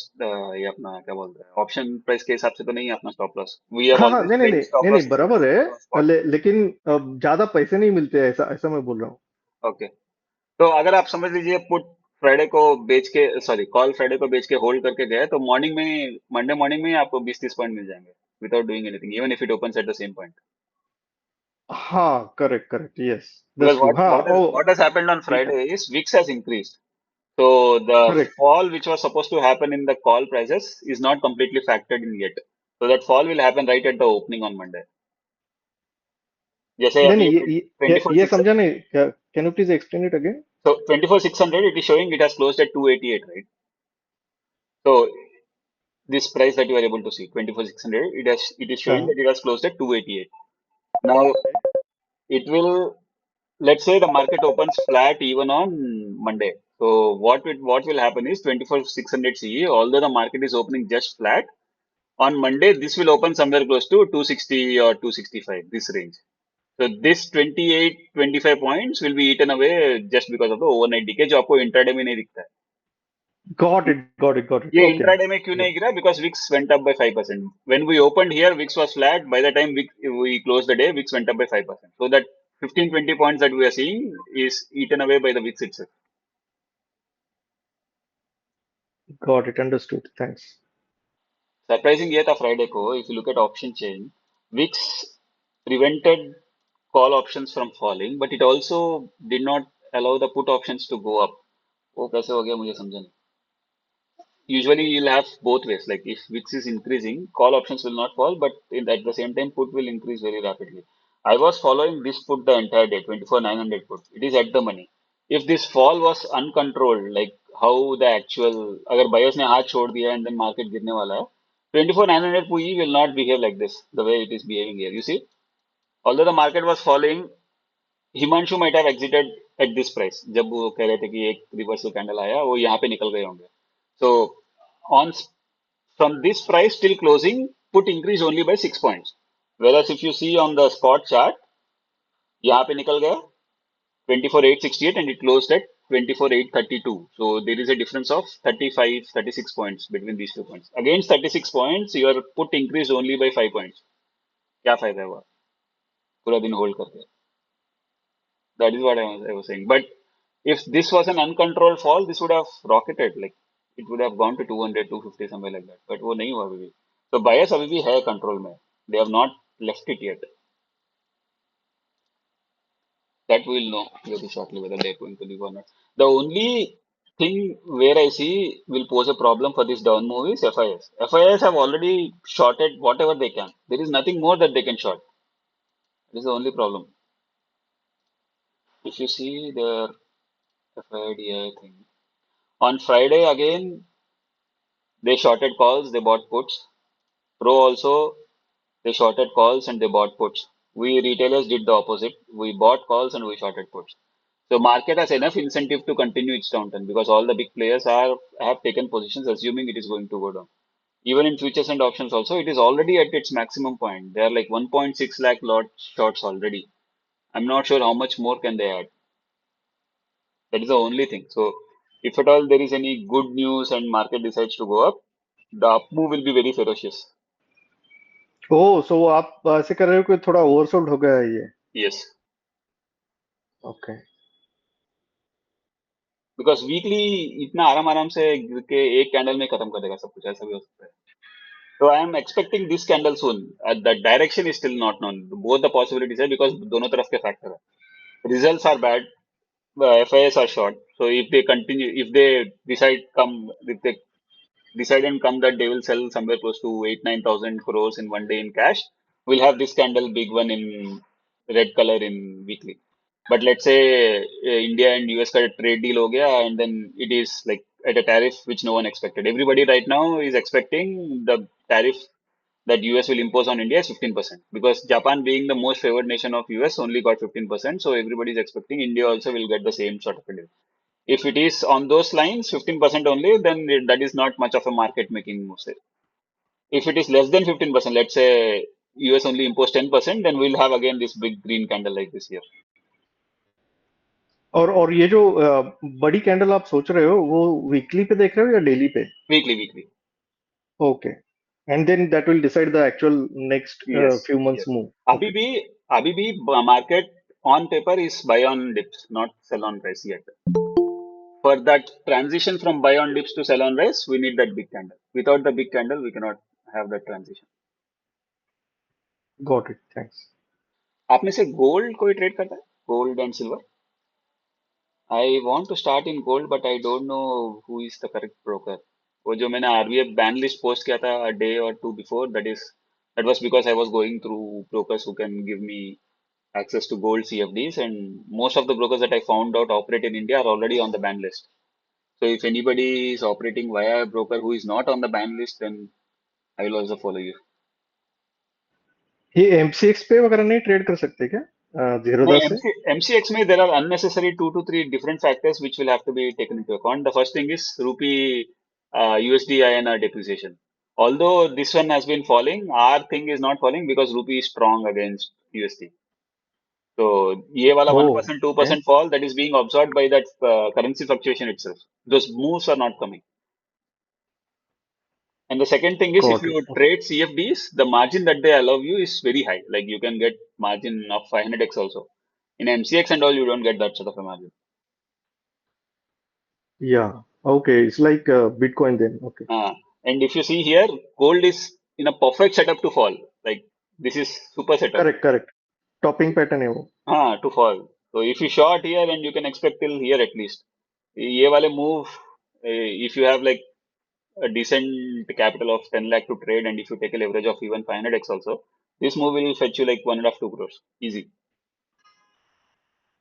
ये अपना क्या बोलते हैं ऑप्शन प्राइस के हिसाब से तो नहीं है अपना स्टॉप लॉस, वी हैव हाँ हाँ, ऑलवेज नहीं नहीं ट्रेड नहीं स्टॉप नहीं लॉस नहीं, बराबर है। On spot. लेकिन ज्यादा पैसे नहीं मिलते हैं, ऐसा ऐसा मैं बोल रहा हूँ। ओके, तो अगर आप समझ लीजिए पुट फ्राइडे को बेच के, सॉरी कॉल फ्राइडे को बेच के होल्ड करके गए तो मॉर्निंग में, मंडे मॉर्निंग में आपको 20-30 पॉइंट मिल जाएंगे without doing anything, even if it opens at the same point. हाँ, correct correct, yes, Because that's true. हाँ, oh, what has happened on Friday is VIX has increased. So the correct. fall which was supposed to happen in the call prices is not completely factored in yet. So that fall will happen right at the opening on Monday. जैसे नहीं अभी नहीं, ये 24,600, समझा नहीं, can you please explain it again? so 24,600 it is showing it has closed at 288, right? So this price that you are able to see 24,600, it is showing हाँ, that it has closed at 288. Now it will, let's say the market opens flat even on Monday. So what will happen is 24,600 CE, although the market is opening just flat, on Monday this will open somewhere close to 260 or 265, this range. So this 28, 25 points will be eaten away just because of the overnight decay जो आपको intraday में नहीं दिखता है। Got it got it got it, ये okay. Intraday में क्यों नहीं गिरा? Because VIX went up by 5%. When we opened here, VIX was flat. By the time we closed the day, VIX went up by 5%. So that 15, 20 points that we are seeing is eaten away by the VIX itself. Got it, understood, thanks. Surprising ये था Friday को, if you look at option chain, VIX prevented call options from falling, but it also did not allow the put options to go up. वो कैसे हो गया मुझे समझा नहीं। Usually you'll have both ways, like if VIX is increasing, call options will not fall, but at the same time put will increase very rapidly. I was following this put the entire day, 24,900 put, it is at the money. If this fall was uncontrolled, like how the actual, अगर buyers ने हाथ छोड़ दिया and then market गिरने वाला है, 24,900 PE will not behave like this the way it is behaving here, you see. Although the market was falling, Himanshu might have exited at this price, जब वो कह रहे थे कि एक रिवर्सल कैंडल आया, वो यहाँ पे निकल गए होंगे. So on from this price till closing, put increase only by 6 points. Whereas if you see on the spot chart, यहाँ पे निकल गया 24,868 and it closed at 24,832. So there is a difference of 35, 36 points between these 2 points. Against 36 points, your put increased only by 5 points. क्या फायदा हुआ पूरा दिन hold करके? That is what I was saying. But if this was an uncontrolled fall, this would have rocketed. Like it would have gone to 200, 250, somewhere like that. But वो नहीं हुआ अभी भी. So bias अभी भी है control में. They have not left it yet. That we'll know very shortly whether they're going to leave or not. The only thing where I see will pose a problem for this down move is FIS. FIS have already shorted whatever they can. There is nothing more that they can short. This is the only problem. If you see their FIDI thing. On Friday again, they shorted calls, they bought puts. Pro also, they shorted calls and they bought puts. We retailers did the opposite. We bought calls and we shorted puts. So market has enough incentive to continue its downturn because all the big players have taken positions assuming it is going to go down. Even in futures and options also, it is already at its maximum point. They are like 1.6 lakh lot shorts already. I'm not sure how much more can they add. That is the only thing. So if at all there is any good news and market decides to go up, the up move will be very ferocious. ओह, सो आप ऐसे कर रहे हो कि थोड़ा oversold हो गया है ये? Yes. ओके। Because weekly इतना आराम आराम से गिर के एक कैंडल में खत्म कर देगा सब कुछ, ऐसा भी हो सकता है. So I am expecting this candle soon. The direction is still not known. Both the possibilities है because दोनों तरफ के factor है. Results are bad. FIS are short. So if they continue, if they decide and come that they will sell somewhere close to 8-9,000 crores in one day in cash, we'll have this candle big one in red color in weekly. But let's say India and US का trade deal हो गया and then it is like at a tariff which no one expected. Everybody right now is expecting the tariff that US will impose on India is 15% because Japan being the most favored nation of US only got 15%. So everybody is expecting India also will get the same sort of a deal. If it is on those lines, 15% only, then that is not much of a market making move. If it is less than 15%, let's say US only impose 10%, then we'll have again this big green candle like this here. और ये जो बड़ी candle आप सोच रहे हो वो weekly पे देख रहे हो या डेली पे? Weekly okay, and then that will decide the actual next yes few months yes move. अभी ओके. भी अभी भी market on paper is buy on dips, not sell on rise yet. For that transition from buy on dips to sell on rise, we need that big candle. Without the big candle, we cannot have that transition. Got it, thanks. आप में से gold कोई trade करता है? Gold and silver? I want to start in gold but I don't know who is the correct broker. वो जो मैंने RBI ban list post किया था a day or two before, that was because I was going through brokers who can give me access to gold CFDs, and most of the brokers that I found out operate in India are already on the ban list. So if anybody is operating via a broker who is not on the ban list, then I will also follow you. ये MCX पे वगैरह नहीं trade कर सकते क्या No, Zerodha से? MCX में there are unnecessary 2 to 3 different factors which will have to be taken into account. The first thing is rupee USD INR depreciation. Although this one has been falling, our thing is not falling because rupee is strong against USD. So ये वाला Oh, 1% okay. 2% fall that is being absorbed by that currency fluctuation itself. Those moves are not coming. And the second thing is, if Got it. you trade CFDs, the margin that they allow you is very high. Like you can get margin of 500x also. In MCX and all, you don't get that sort of a margin. Yeah. Okay. It's like Bitcoin then. Okay. And if you see here, gold is in a perfect setup to fall. Like this is super setup. Correct. Correct. Topping pattern है वो. To fall. So if you short here, and you can expect till here at least. ये वाले move, if you have like a decent capital of 10 lakh to trade, and if you take a leverage of even 500x also, this move will fetch you like 1.5 to 2 crores easy.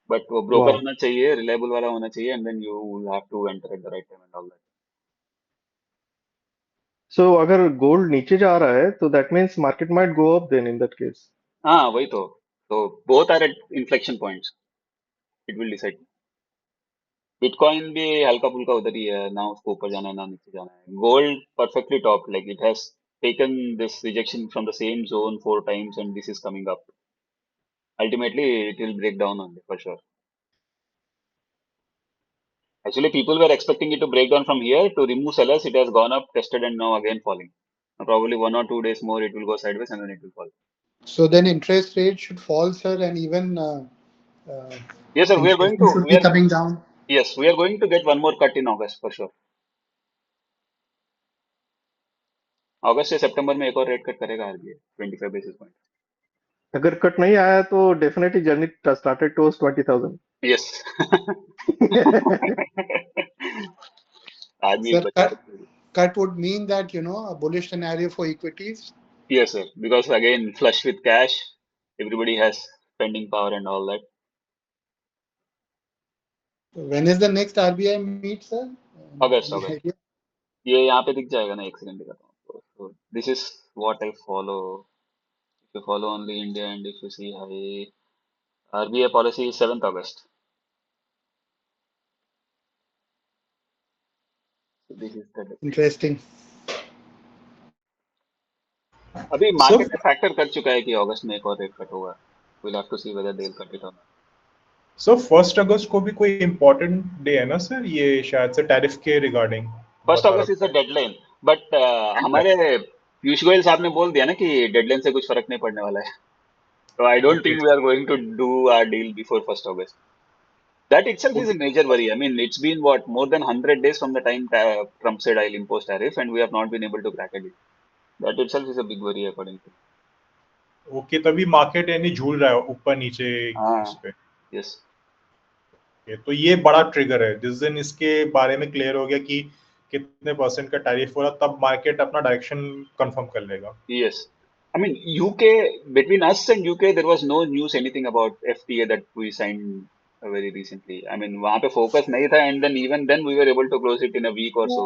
But वो broker Wow. होना चाहिए, reliable वाला होना चाहिए, and then you will have to enter at the right time and all that. So अगर gold नीचे जा रहा है तो that means market might go up then in that case. वही तो. So both are at inflection points. It will decide. Bitcoin भी हल्का फुल्का उधर ही है ना, उसको ऊपर जाना है ना नीचे जाना है. Gold perfectly top, like it has taken this rejection from the same zone 4 times, and this is coming up. Ultimately it will break down only for sure. Actually people were expecting it to break down from here to remove sellers. It has gone up, tested, and now again falling. Now probably 1 or 2 days more it will go sideways and then it will fall. So then interest rate should fall, sir, and even Yes sir, we are going to should be coming down. Yes, we are going to get one more cut in August for sure. अगस्त से सितंबर में एक और rate cut करेगा RBI 25 basis point. अगर cut नहीं आया तो definitely journey started towards 20,000. Yes. आदमी Sir, बचा. cut would mean that a bullish scenario for equities. Yes sir, because again flush with cash, everybody has spending power and all that. When is the next RBI meet, sir? August. Any idea? ये यहाँ पे दिख जाएगा ना, एक second दिखाता हूँ. So this is what I follow. If you follow only India and if you see high, RBI policy is 7th August. So this is the. Interesting. अभी मार्केट ने फैक्टर कर चुका है कि अगस्त में एक और रेट कट होगा. We'll have to see whether they'll cut it or not. So 1 अगस्त को भी कोई इम्पोर्टेंट डे है ना सर, ये शायद से टैरिफ के regarding 1 August is the deadline. But हमारे पीयूष गोयल साहब ने बोल दिया ना कि डेडलाइन से कुछ फर्क नहीं पड़ने वाला है. So I don't think we are going to do our deal before 1 August. That itself is a major worry. I mean, it's been what, more than 100 days from the time Trump said I'll impose tariff, and we have not been able to crack a deal. That itself is a big worry according to. Okay, तभी market यानी झूल रहा है ऊपर नीचे इस पे. Yes. तो ये बड़ा ट्रिगर है. जिस दिन इसके बारे में क्लियर हो गया कि कितने % का टैरिफ हो रहा, तब मार्केट अपना डायरेक्शन कंफर्म कर लेगा. Yes. I mean, UK, between us and UK, there was no news anything about FTA that we signed very recently. I mean, वहाँ पे focus नहीं था, and then even then we were able to close it in a week or so.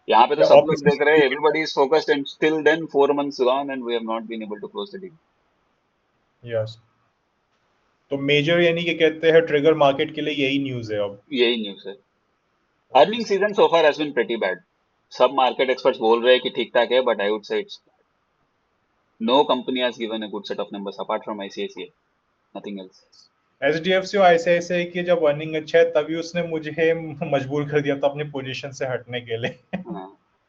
यहाँ पे तो सब लोग देख रहे हैं, everybody is focused, and still then 4 months gone and we have not been able to close the deal. Yes. तो major यानी कि कहते हैं ट्रिगर मार्केट के लिए यही न्यूज़ है अब. यही न्यूज़ है. Earning season so far has been pretty bad. सब market experts बोल रहे हैं कि ठीक ठाक है, but I would say it's no company has given a good set of numbers apart from ICICI. Nothing else. HDFC और ICICI की जब अर्निंग अच्छा है तभी उसने मुझे मजबूर कर दिया था अपनी पोजीशन से हटने के लिए।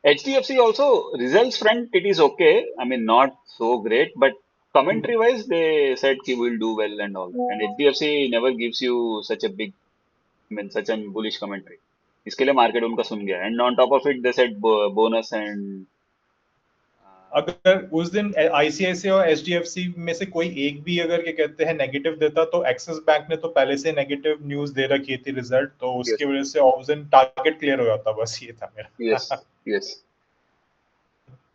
HDFC also results front it is okay. I mean not so great, but commentary wise they said he will do well and all. And HDFC never gives you such a big, I mean such a bullish commentary. इसके लिए market उनका सुन गया. And on top of it they said bonus and अगर उस दिन ICICI और HDFC में से कोई एक भी अगर क्या कहते हैं नेगेटिव देता तो एक्सिस बैंक ने तो पहले से नेगेटिव न्यूज दे रखी थी रिजल्ट, तो उसकी वजह से उस दिन टारगेट क्लियर हो जाता, बस ये था मेरा। yes.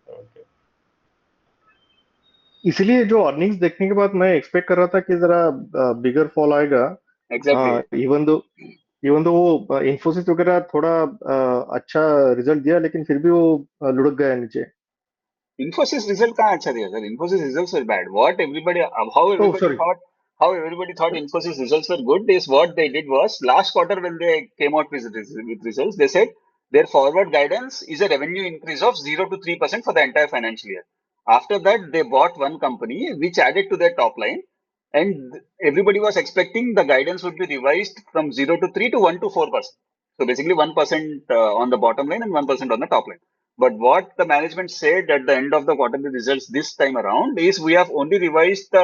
Okay. इसलिए जो अर्निंग्स देखने के बाद मैं एक्सपेक्ट कर रहा था कि जरा बिगर फॉल आएगा। Exactly. इवन दो वो इन्फोसिस वगैरह थोड़ा अच्छा रिजल्ट दिया, लेकिन फिर भी वो लुढ़क गया नीचे। Infosys result कहाँ अच्छा दिया sir? Infosys results were bad. What everybody, how everybody sorry. thought Infosys results were good is what they did was last quarter when they came out with results, they said their forward guidance is a revenue increase of 0 to 3% for the entire financial year. After that, they bought one company which added to their top line, and everybody was expecting the guidance would be revised from 0 to 3 to 1 to 4%. So basically 1% on the bottom line and 1% on the top line. But what the management said at the end of the quarterly results this time around is we have only revised the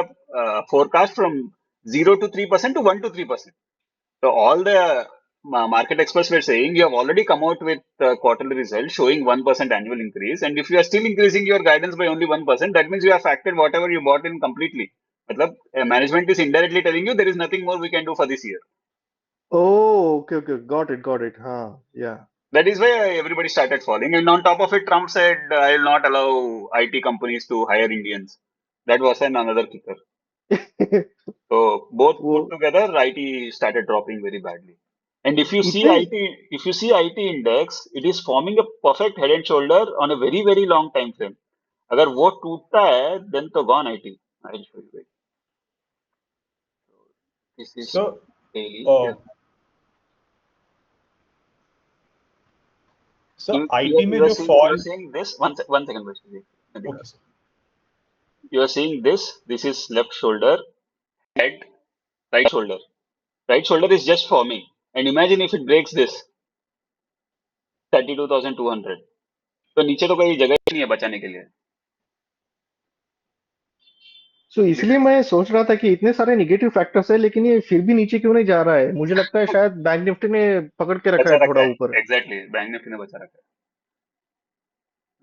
forecast from 0 to 3% to 1 to 3%. So all the market experts were saying you have already come out with quarterly results showing 1% annual increase. And if you are still increasing your guidance by only 1%, that means you have factored whatever you bought in completely. Matlab, management is indirectly telling you there is nothing more we can do for this year. Oh, okay, got it. Yeah. That is why everybody started falling. And on top of it, Trump said, I will not allow IT companies to hire Indians. That was another kicker. So both put together, IT started dropping very badly. And if you see IT index, it is forming a perfect head and shoulder on a very, very long time frame. अगर वो टूटता है, then तो gone IT. I'll show you. Wait. This is daily. So IT में जो fall, you are seeing this. One second, Vaishnavi. Okay, sir. You are seeing this. This is left shoulder, head, right shoulder. Right shoulder is just forming. And imagine if it breaks this 32,200. तो नीचे तो कोई जगह ही नहीं है बचाने के लिए. So इसलिए मैं सोच रहा था कि इतने सारे नेगेटिव फैक्टर्स है, लेकिन ये फिर भी नीचे क्यों नहीं जा रहा है? मुझे लगता है शायद बैंक निफ्टी ने पकड़ के रखा है थोड़ा ऊपर। Exactly, बैंक निफ्टी ने बचा रखा है.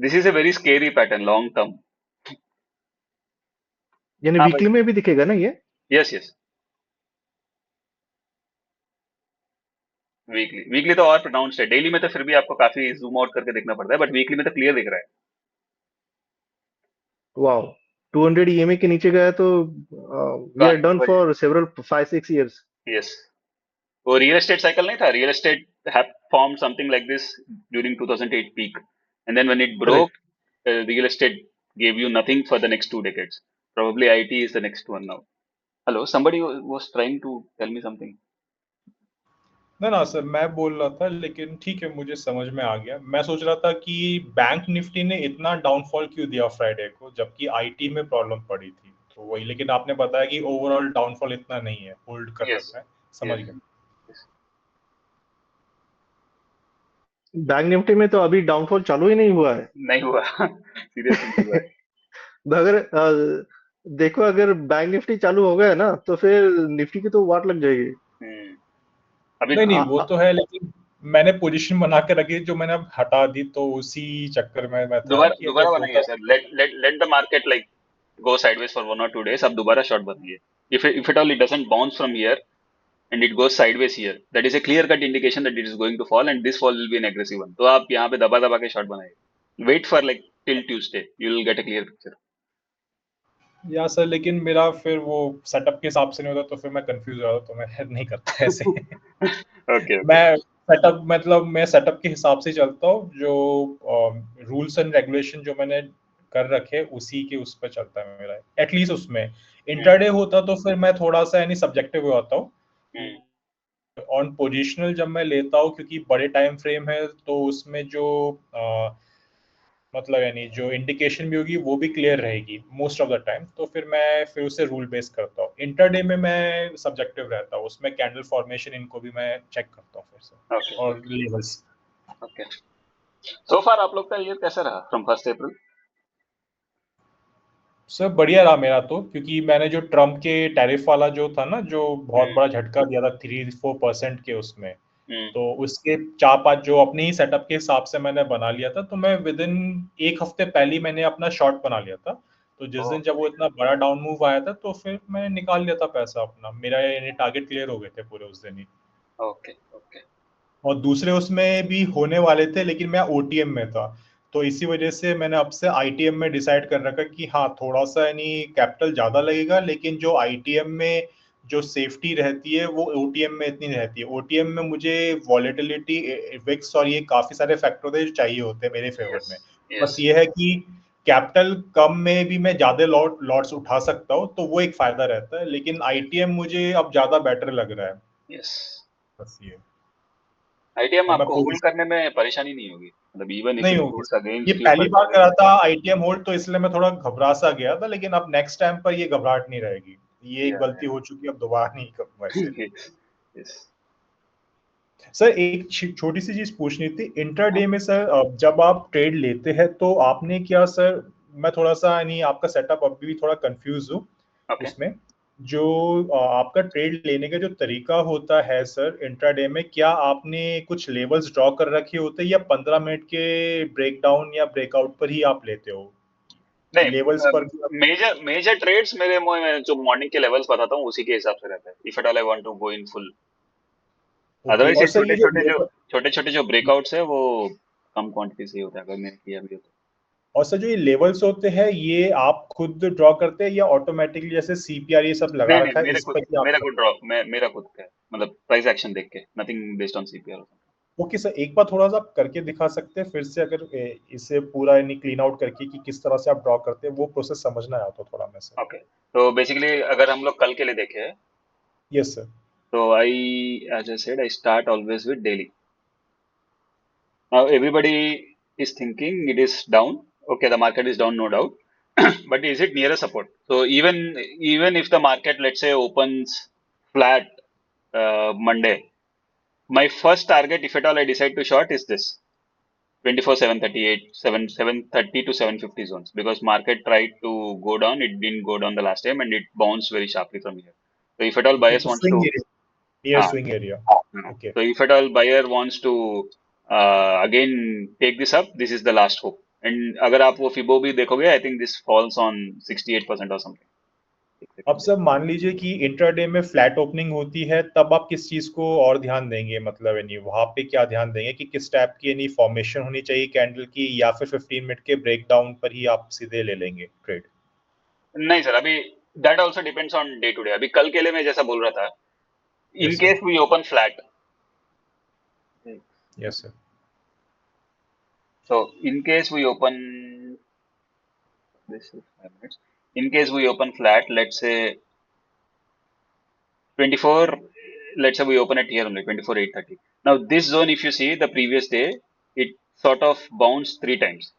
This is a very scary pattern, long term. यानी वीकली में भी दिखेगा ना ये? Yes. वीकली तो और प्रोनाउंस्ड है. डेली में तो फिर भी आपको काफी जूम आउट करके देखना पड़ता है, बट वीकली में तो क्लियर दिख रहा है. वाओ, 200 EMA के नीचे गया तो we are done for several 5-6 years. Yes. वो रियल एस्टेट साइकिल नहीं था. Real estate have form something like this during 2008 peak, and then when it broke, real estate gave you nothing for the next 2 decades. Probably IT is the next one now. Hello, somebody was trying to tell me something. ना sir, मैं बोल रहा था, लेकिन ठीक है, मुझे समझ में आ गया. मैं सोच रहा था कि बैंक निफ्टी ने इतना डाउनफॉल क्यों दिया फ्राइडे को, जबकि आईटी में प्रॉब्लम पड़ी थी, तो वही. लेकिन आपने बताया कि ओवरऑल डाउनफॉल इतना नहीं है, होल्ड कर रखा है. समझ गया. बैंक निफ्टी में तो अभी डाउनफॉल चालू ही नहीं हुआ है. नहीं हुआ. सीरियसली नहीं हुआ है. अगर देखो, अगर बैंक निफ्टी चालू हो गया ना तो फिर निफ्टी की तो वाट लग जाएगी. अभी नहीं, वो तो है, लेकिन मैंने पोजीशन बना के रखी, जो मैंने अब हटा दी, तो उसी चक्कर में मैं था. दोबारा बनाइए sir. Let the market like go sideways for 1 or 2 days. अब दोबारा शॉर्ट बनाइए. If it all it doesn't bounce from here and it goes sideways here, that is a clear cut indication that it is going to fall, and this fall will be an aggressive one. तो आप यहाँ पे दबा के short बनाइए. Wait for like till Tuesday, you will get a clear picture. या sir, लेकिन मेरा फिर वो सेटअप के हिसाब से नहीं होता, तो फिर मैं कंफ्यूज हो जाता, तो मैं नहीं करता ऐसे. Okay. मैं सेटअप के हिसाब से चलता हूँ. जो रूल्स एंड रेगुलेशन जो मैंने कर रखे उसी के उस पर चलता है मेरा. एटलीस्ट उसमें इंटरडे होता तो फिर मैं थोड़ा सा यानी सब्जेक्टिव हो जाता हूँ. ऑन पोजिशनल जब मैं लेता हूँ, क्योंकि बड़े टाइम फ्रेम है, तो उसमें जो मतलब यानी जो इंडिकेशन भी होगी वो भी क्लियर रहेगी मोस्ट ऑफ द टाइम, तो फिर उसे रूल बेस करता हूँ। इंटरडे में मैं सब्जेक्टिव रहता हूँ, उसमें कैंडल फॉर्मेशन इनको भी मैं चेक करता हूँ फिर से, ओके और लेवल्स। ओके। सो फार आप लोग का ईयर कैसा रहा फ्रॉम 1 अप्रैल? सर बढ़िया रहा मेरा तो, क्योंकि मैंने जो ट्रम्प के टैरिफ वाला जो था ना, जो बहुत बड़ा झटका दिया था 3-4% के उसमें, तो उसके 4-5 जो अपने ही सेटअप के हिसाब से मैंने बना लिया था, तो मैं विद इन 1 हफ्ते पहले ही मैंने अपना शॉर्ट बना लिया था। तो जिस दिन जब वो इतना बड़ा डाउन मूव आया था, तो फिर मैंने निकाल लिया था पैसा अपना, मेरा यानी टारगेट क्लियर हो गए थे पूरे उस दिन ही। Okay okay. और दूसरे उसमें भी होने वाले थे, लेकिन मैं ओटीएम में था, तो इसी वजह से मैंने अब से आईटीएम में डिसाइड कर रखा कि हाँ थोड़ा सा यानी कैपिटल ज्यादा लगेगा, लेकिन जो आईटीएम में जो सेफ्टी रहती है वो ओटीएम में इतनी नहीं रहती है। ओटीएम में मुझे वॉलेटिलिटी, विक्स और ये काफी सारे फैक्टर थे जो चाहिए होते हैं मेरे फेवर में। बस ये है कि कैपिटल कम में भी मैं ज्यादा लॉट्स उठा सकता हूँ, तो वो एक फायदा रहता है, लेकिन आईटीएम मुझे अब ज्यादा बेटर लग रहा है। यस। बस ये आईटीएम अब मैं आपको होल्ड करने में परेशानी नहीं होगी, मतलब इवन इफ नहीं इट होगी गोस सर। ये अगेंस्ट यू पहली बार बट करा था आईटीएम होल्ड, तो इसलिए मैं थोड़ा घबरा सा गया था, लेकिन अब नेक्स्ट टाइम पर ये घबराहट नहीं रहेगी। ये एक गलती हो चुकी है, अब दोबारा नहीं करूंगा इसे। यस। सर एक छोटी सी चीज पूछनी थी इंट्राडे में सर, जब आप ट्रेड लेते हैं तो आपने क्या सर, मैं थोड़ा सा यानी आपका सेटअप अभी भी थोड़ा कंफ्यूज हूँ ओके। उसमें, जो आपका ट्रेड लेने का जो तरीका होता है सर इंट्राडे में, क्या आपने कुछ लेवल्स ड्रॉ कर रखे होते हैं या 15 मिनट के ब्रेकडाउन या ब्रेकआउट पर ही आप लेते हो? लेवल्स नहीं, पर भी आप... मेजर मेजर ट्रेड्स मेरे मैं जो मॉर्निंग के लेवल्स बताता हूँ उसी के हिसाब से रहता है, if at all I want to go in full. Okay. Otherwise ये और सर ये जो छोटे छोटे जो ब्रेकआउट्स है वो कम क्वांटिटी से ही होता है, अगर मैंने किया भी हो तो। और सर जो ये लेवल्स होते हैं ये आप खुद ड्रॉ करते हैं या ऑटोमेटिकली जैसे सीपीआर ये सब लगा नहीं नहीं, रखा है इस पर ही आप... मेरा खुद का है, मतलब प्राइस एक्शन देख के, nothing based on CPR. Okay sir, एक बार थोड़ा सा आप करके दिखा सकते हैं फिर से, अगर इसे पूरा यानी क्लीन आउट करके कि किस तरह से आप ड्रॉ करते हैं, वो प्रोसेस समझना है तो थोड़ा मैं सर। ओके, तो बेसिकली अगर हम लोग कल के लिए देखें, यस सर। तो as I said, I start always with daily. Now everybody is thinking it is down. Okay, the market is down, no doubt. But is it near a support? So even if the market, let's say, opens flat Monday, my first target, if at all I decide to short, is this 24 738 730 to 750 zones, because market tried to go down, it didn't go down the last time, and it bounced very sharply from here. So if at all okay, buyers तो wants swing to area, near swing area. Okay. so if at all buyer wants to again take this up, this is the last hope. And अगर आप वो Fibo भी देखोगे, I think this falls on 68% or something. अब sir मान लीजिए कि intraday में फ्लैट ओपनिंग होती है, तब आप किस चीज को और ध्यान देंगे, मतलब यानी वहां पे क्या ध्यान देंगे कि किस टाइप की यानी फॉर्मेशन होनी चाहिए कैंडल की, या फिर 15 मिनट के ब्रेकडाउन पर ही आप सीधे ले लेंगे ट्रेड? नहीं सर, अभी that also depends on day to day. अभी कल के लिए मैं जैसा बोल रहा था, in Yes, sir. case we open flat, Yes, sir. so in case we open this is 5 minutes. In case we open flat, let's say 24, let's say we open it here only 24 830. Now this zone, if you see the previous day, it sort of bounced 3 times.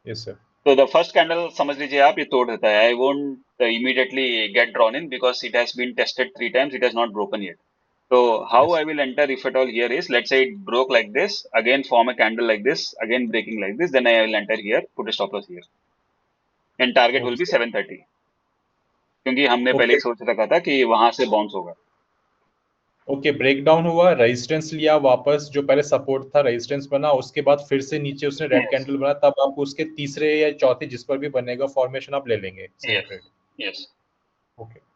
Yes, sir. तो the first candle समझ लीजिए आप, ये तोड़ देता है, I won't immediately get drawn in because it has been tested 3 times, it has not broken yet. So how Yes. I will enter if at all here is, let's say it broke like this, again form a candle like this, again breaking like this, then I will enter here, put a stop loss here, and target will be Okay. 730, क्योंकि हमने पहले Okay. ही सोच रखा था कि वहां से bounce होगा. ओके, ब्रेकडाउन हुआ, रेजिस्टेंस लिया वापस, जो पहले सपोर्ट था रेजिस्टेंस बना, उसके बाद फिर से नीचे उसने रेड Yes. कैंडल बना, तब आप उसके तीसरे या चौथे जिस पर भी बनेगा फॉर्मेशन आप ले लेंगे same Yes. Trade? Yes. Okay.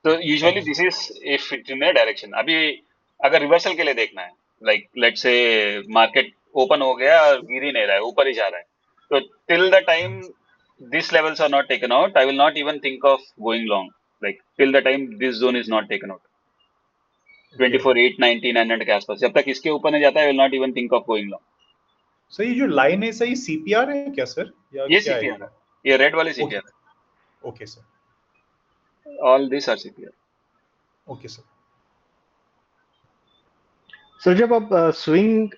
तो usually this is if it in a direction. अभी अगर रिवर्सल के लिए देखना है, like let's say market open हो गया और गिर ही नहीं रहा है, ऊपर ही जा रहा है, तो till the time this levels are not taken out, I will not even think of going long. Like till the time this zone is not taken out, 24 890 900 के आसपास, जब तक इसके ऊपर नहीं जाता है, आई will not even think of going long. Sir ये जो लाइन है सही सीपीआर है क्या सर, या ये क्या है सीपीआर है, ये रेड वाले ओके। CPR okay sir. है, all this are CPR. Okay sir. Sir जब आप स्विंग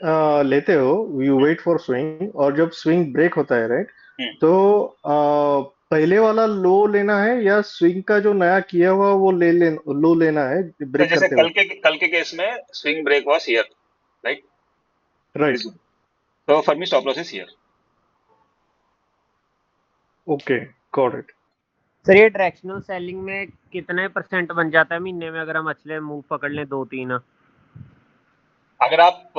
लेते हो, यू वेट फॉर स्विंग, और जब स्विंग ब्रेक होता है, राइट, हम्म। तो पहले वाला लो लेना है या स्विंग का जो नया किया हुआ वो लो लेना है तो ब्रेक जैसे करते कल के केस में swing break was here, right, वक्त? राइट, तो for me stop loss is here. Okay, got it. Sir ये डायरेक्शनल सेलिंग में कितने परसेंट बन जाता है महीने में अगर हम अच्छे मूव पकड़ लें 2-3? अगर आप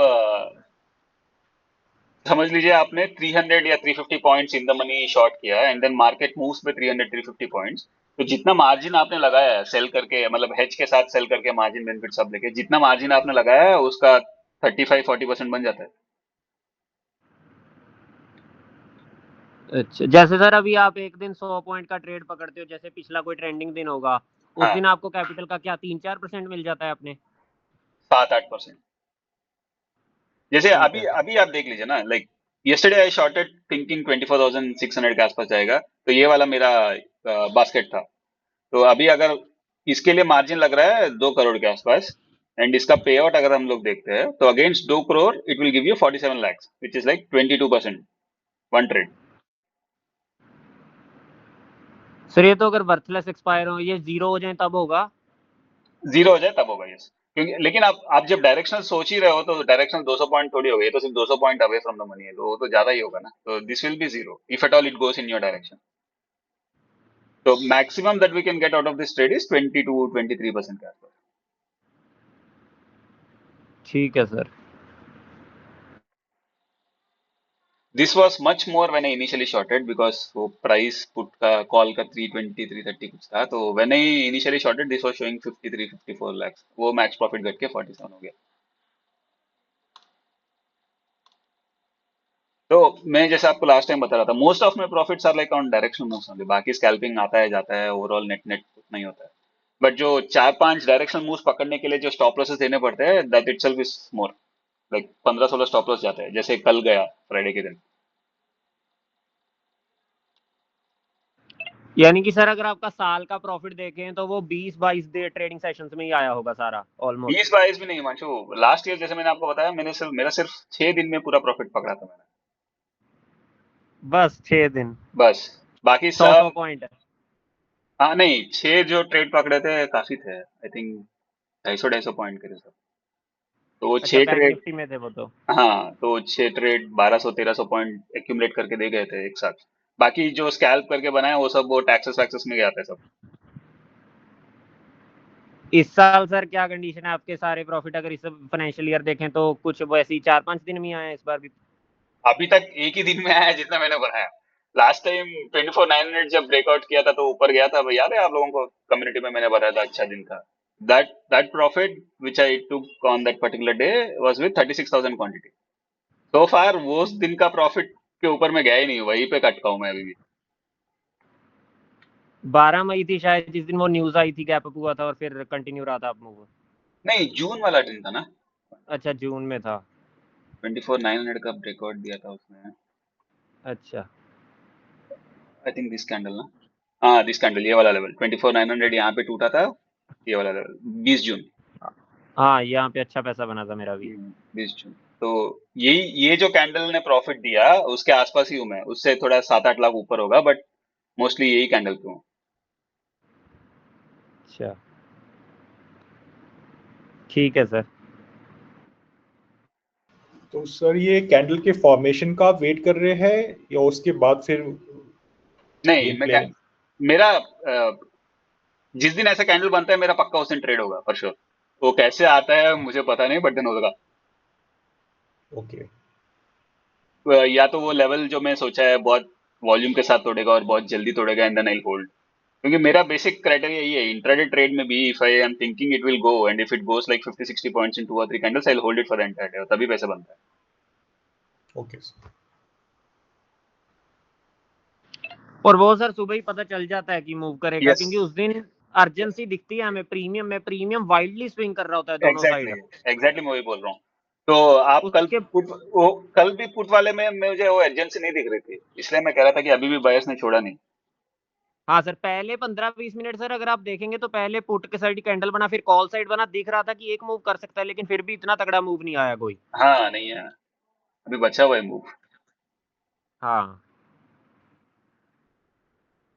समझ लीजिए आपने 300 या 350 points in the money short किया एंड देन मार्केट मूव्स पे 300 350 पॉइंट्स, तो जितना मार्जिन आपने लगाया है सेल करके, मतलब हेज के साथ सेल करके मार्जिन बेनिफिट सब लेके, जितना मार्जिन आपने लगाया है उसका 35-40% बन जाता है। अच्छा, जैसे सर अभी आप एक दिन 100 पॉइंट का ट्रेड पकड़ते हो, जैसे पिछला कोई ट्रेंडिंग दिन होगा, उस हाँ, दिन आपको कैपिटल का क्या 3-4% मिल जाता है अपने? 7-8%। जैसे ठीक अभी है सर। अभी आप देख लीजिए ना, लाइक yesterday आई शॉर्टेड थिंकिंग 24,600 के आसपास जाएगा, तो ये वाला मेरा बास्केट था। तो अभी अगर इसके लिए मार्जिन लग रहा है 2 करोड़ के आसपास, एंड इसका पे आउट अगर हम लोग देखते हैं तो against 2 crore it will give you 47 lakhs which is like 22% one trade. Sir ये तो अगर वर्थलेस एक्सपायर हो, ये जीरो हो जाए तब होगा? जीरो हो जाए तब होगा, यस। क्योंकि लेकिन आप जब डायरेक्शनल सोच ही रहे हो तो डायरेक्शनल 200 पॉइंट थोड़ी हो गई, तो सिर्फ 200 point away from the money है, तो वो तो ज्यादा ही होगा ना, तो this will be zero if at all it goes in your direction. तो maximum that we can get out of this trade is 22-23% के आसपास। ठीक है sir. This was much more when I initially shorted because वो price put का call का 320 330 कुछ था, तो when I initially shorted this was showing 53-54 lakhs, वो मैक्स प्रॉफिट घट के 47 हो गया। तो मैं जैसे आपको लास्ट टाइम बता रहा था, most of my profits are like on directional moves only, बाकी स्कैल्पिंग आता है जाता है, ओवरऑल नेट नेट उतना ही होता है। बट जो 4-5 डायरेक्शनल मूव्स पकड़ने के लिए जो स्टॉप लॉसेस देने पड़ते हैं, that itself is more, like 15-16 stop loss जाते हैं, जैसे कल गया फ्राइडे के दिन। यानी कि सर अगर आपका साल का प्रॉफिट देखें तो वो 20-22 डे ट्रेडिंग सेशंस में ही आया होगा सारा ऑलमोस्ट। 20-22 भी नहीं मानशो, लास्ट ईयर जैसे मैंने आपको बताया, मेरा सिर्फ 6 दिन में पूरा प्रॉफिट पकड़ा था मैंने, बस 6 दिन बस। बाकी 100 सब, पॉइंट? हाँ नहीं, 6 जो ट्रेड पकड़े थे काफी थे, आई थिंक 250-250 पॉइंट के सब। तो वो अच्छा, 6 बैंक ट्रेड, निफ्टी में थे वो तो। हाँ तो 6 ट्रेड 1200-1300 पॉइंट एक्यूमुलेट करके दे गए थे एक साथ। बाकी जो स्कैल्प करके बनाए वो सब वो टैक्सेस वैक्सेस में गया था सब। इस साल सर क्या कंडीशन है आपके सारे प्रॉफिट अगर इस फाइनेंशियल ईयर देखें तो कुछ वैसे ही 4-5 दिन में ही आए हैं इस बार भी? अभी तक एक ही दिन में आया है जितना मैंने बनाया। लास्ट टाइम 24,900 जब ब्रेकआउट किया था तो ऊपर गया था, याद है आप लोगों को, कम्युनिटी में मैंने बताया था, अच्छा दिन था। That profit which I took on that particular day was with 36,000 quantity. So far वो उस दिन का प्रॉफिट के ऊपर मैं गया ही नहीं, वहीं पे कटका हूं मैं अभी भी। 12 मई थी शायद जिस दिन वो न्यूज आई थी, गैप अप हुआ था और फिर कंटिन्यू रहा था आप मूव। नहीं, जून वाला दिन था ना, अच्छा, जून में था। 24,900 का ब्रेकआउट दिया था उसने। अच्छा आई थिंक दिस कैंडल ना, हाँ दिस कैंडल, ये वाला लेवल 24,900 यहाँ पे टूटा था, ये वाला लेवल 20 जून। हाँ, यहाँ पे अच्छा पैसा बना था मेरा भी। 20 जून। तो ये जो कैंडल ने प्रॉफिट दिया उसके आसपास ही हूँ मैं, उससे थोड़ा 7-8 लाख ऊपर होगा, बट मोस्टली यही कैंडल पे हूँ। अच्छा ठीक है सर। तो सर ये कैंडल के फॉर्मेशन का आप वेट कर रहे हैं या उसके बाद फिर नहीं, गेम प्ले? मेरा जिस दिन ऐसा कैंडल बनता है मेरा पक्का उस दिन ट्रेड होगा फॉर श्योर। वो कैसे आता है मुझे पता नहीं, बट दिन होगा। ओके, या तो वो लेवल जो मैं सोचा है बहुत वॉल्यूम के साथ तोड़ेगा और बहुत जल्दी तोड़ेगा एंड देन आई होल्ड, क्योंकि मेरा बेसिक क्राइटेरिया यही है इंट्राडे ट्रेड में भी, if I am thinking it will go and if it goes like 50-60 points in 2 और 3 candles I will hold it for the entire day, तभी पैसे बनता है। Okay sir. और वो सर सुबह ही पता चल जाता है कि मूव करेगा, यस, क्योंकि उस दिन अर्जेंसी दिखती है हमें प्रीमियम में। प्रीमियम वाइडली स्विंग कर रहा होता है दोनों एग्जैक्टली साइड। एग्जैक्टली मैं वही बोल रहा हूँ। तो आप कल उसके पुट, वो कल भी पुट वाले में मुझे वो एजेंसी नहीं दिख रही थी, इसलिए मैं कह रहा था कि अभी भी बायर्स ने छोड़ा नहीं। हाँ सर, पहले 15-20 मिनट सर अगर आप देखेंगे तो पहले पुट के साइड कैंडल बना, फिर कॉल साइड बना, दिख रहा था कि एक मूव कर सकता है, लेकिन फिर भी इतना तगड़ा मूव नहीं आया कोई। हाँ नहीं है, अभी बचा हुआ है मूव। हाँ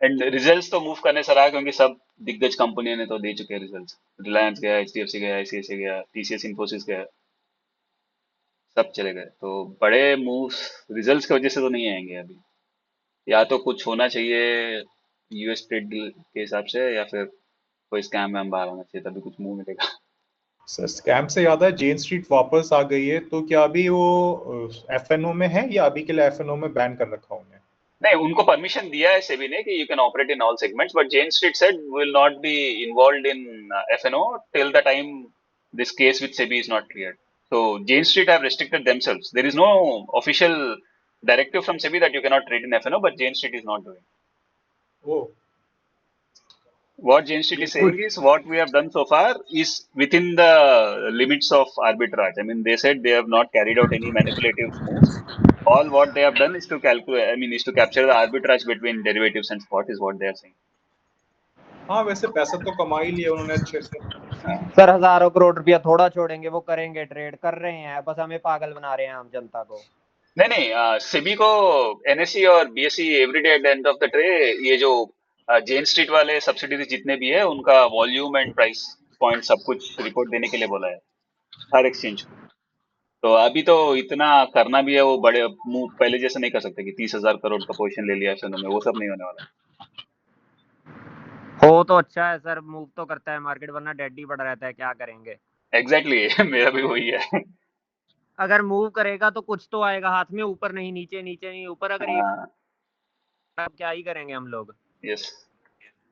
एंड रिजल्ट्स तो मूव करने से रहा, क्योंकि सब दिग्गज कंपनियों ने तो दे चुके हैं रिजल्ट्स। रिलायंस गया, एचडीएफसी गया, आईसीआईसीआई गया, टीसीएस इन्फोसिस गया, सब चले गए। तो बड़े मूव्स रिजल्ट्स की वजह से तो नहीं आएंगे अभी। या तो कुछ होना चाहिए यूएस ट्रेड डील के हिसाब से, या फिर कोई स्कैम वैम बाहर आना चाहिए, तभी कुछ मुंह मिलेगा। सर स्कैम से याद है, जेन स्ट्रीट वापस आ गई है, तो क्या अभी वो एफएनओ में है या अभी के लिए एफएनओ में बैन कर रखा उन्हें? नहीं, उनको परमिशन दिया है सेबी ने कि you can operate in all segments, but Jane Street said will not be involved in FNO till the time this case with SEBI is not cleared. So Jane Street have restricted themselves. There is no official directive from SEBI that you cannot trade in FNO, but Jane Street is not doing. Oh, What Jane Street ये is saying is what we have done so far is within the limits of arbitrage. I mean, they said they have not carried out any manipulative moves. All what they have done is to calculate, I mean, is to capture the arbitrage between derivatives and spot is what they are saying. हाँ वैसे पैसा तो कमा ही लिया उन्होंने अच्छे से। Sir, हजारों करोड़ रुपया थोड़ा छोड़ेंगे, वो करेंगे, ट्रेड कर रहे हैं, बस हमें पागल बना रहे हैं आम जनता को। नहीं नहीं, सेबी को एनएसई और BSE everyday eight the end of the day ये जो जेन स्ट्रीट वाले सब्सिडीज जितने भी है उनका वॉल्यूम एंड प्राइस पॉइंट सब कुछ रिपोर्ट देने के लिए बोला है हर एक्सचेंज को। तो अभी तो इतना करना भी है, वो बड़े मुंह पहले जैसे नहीं कर सकते कि 30,000 करोड़ का पोजीशन ले लिया एफएनओ में, वो सब नहीं होने वाला। हो तो अच्छा है सर, मूव तो करता है मार्केट, वरना डेड ही पड़ा रहता है, क्या करेंगे। एग्जैक्टली मेरा भी वही है। अगर मूव करेगा तो कुछ तो आएगा हाथ में, ऊपर नहीं नीचे, नीचे नहीं ऊपर, अगर एक हाँ, क्या ही करेंगे हम लोग। यस।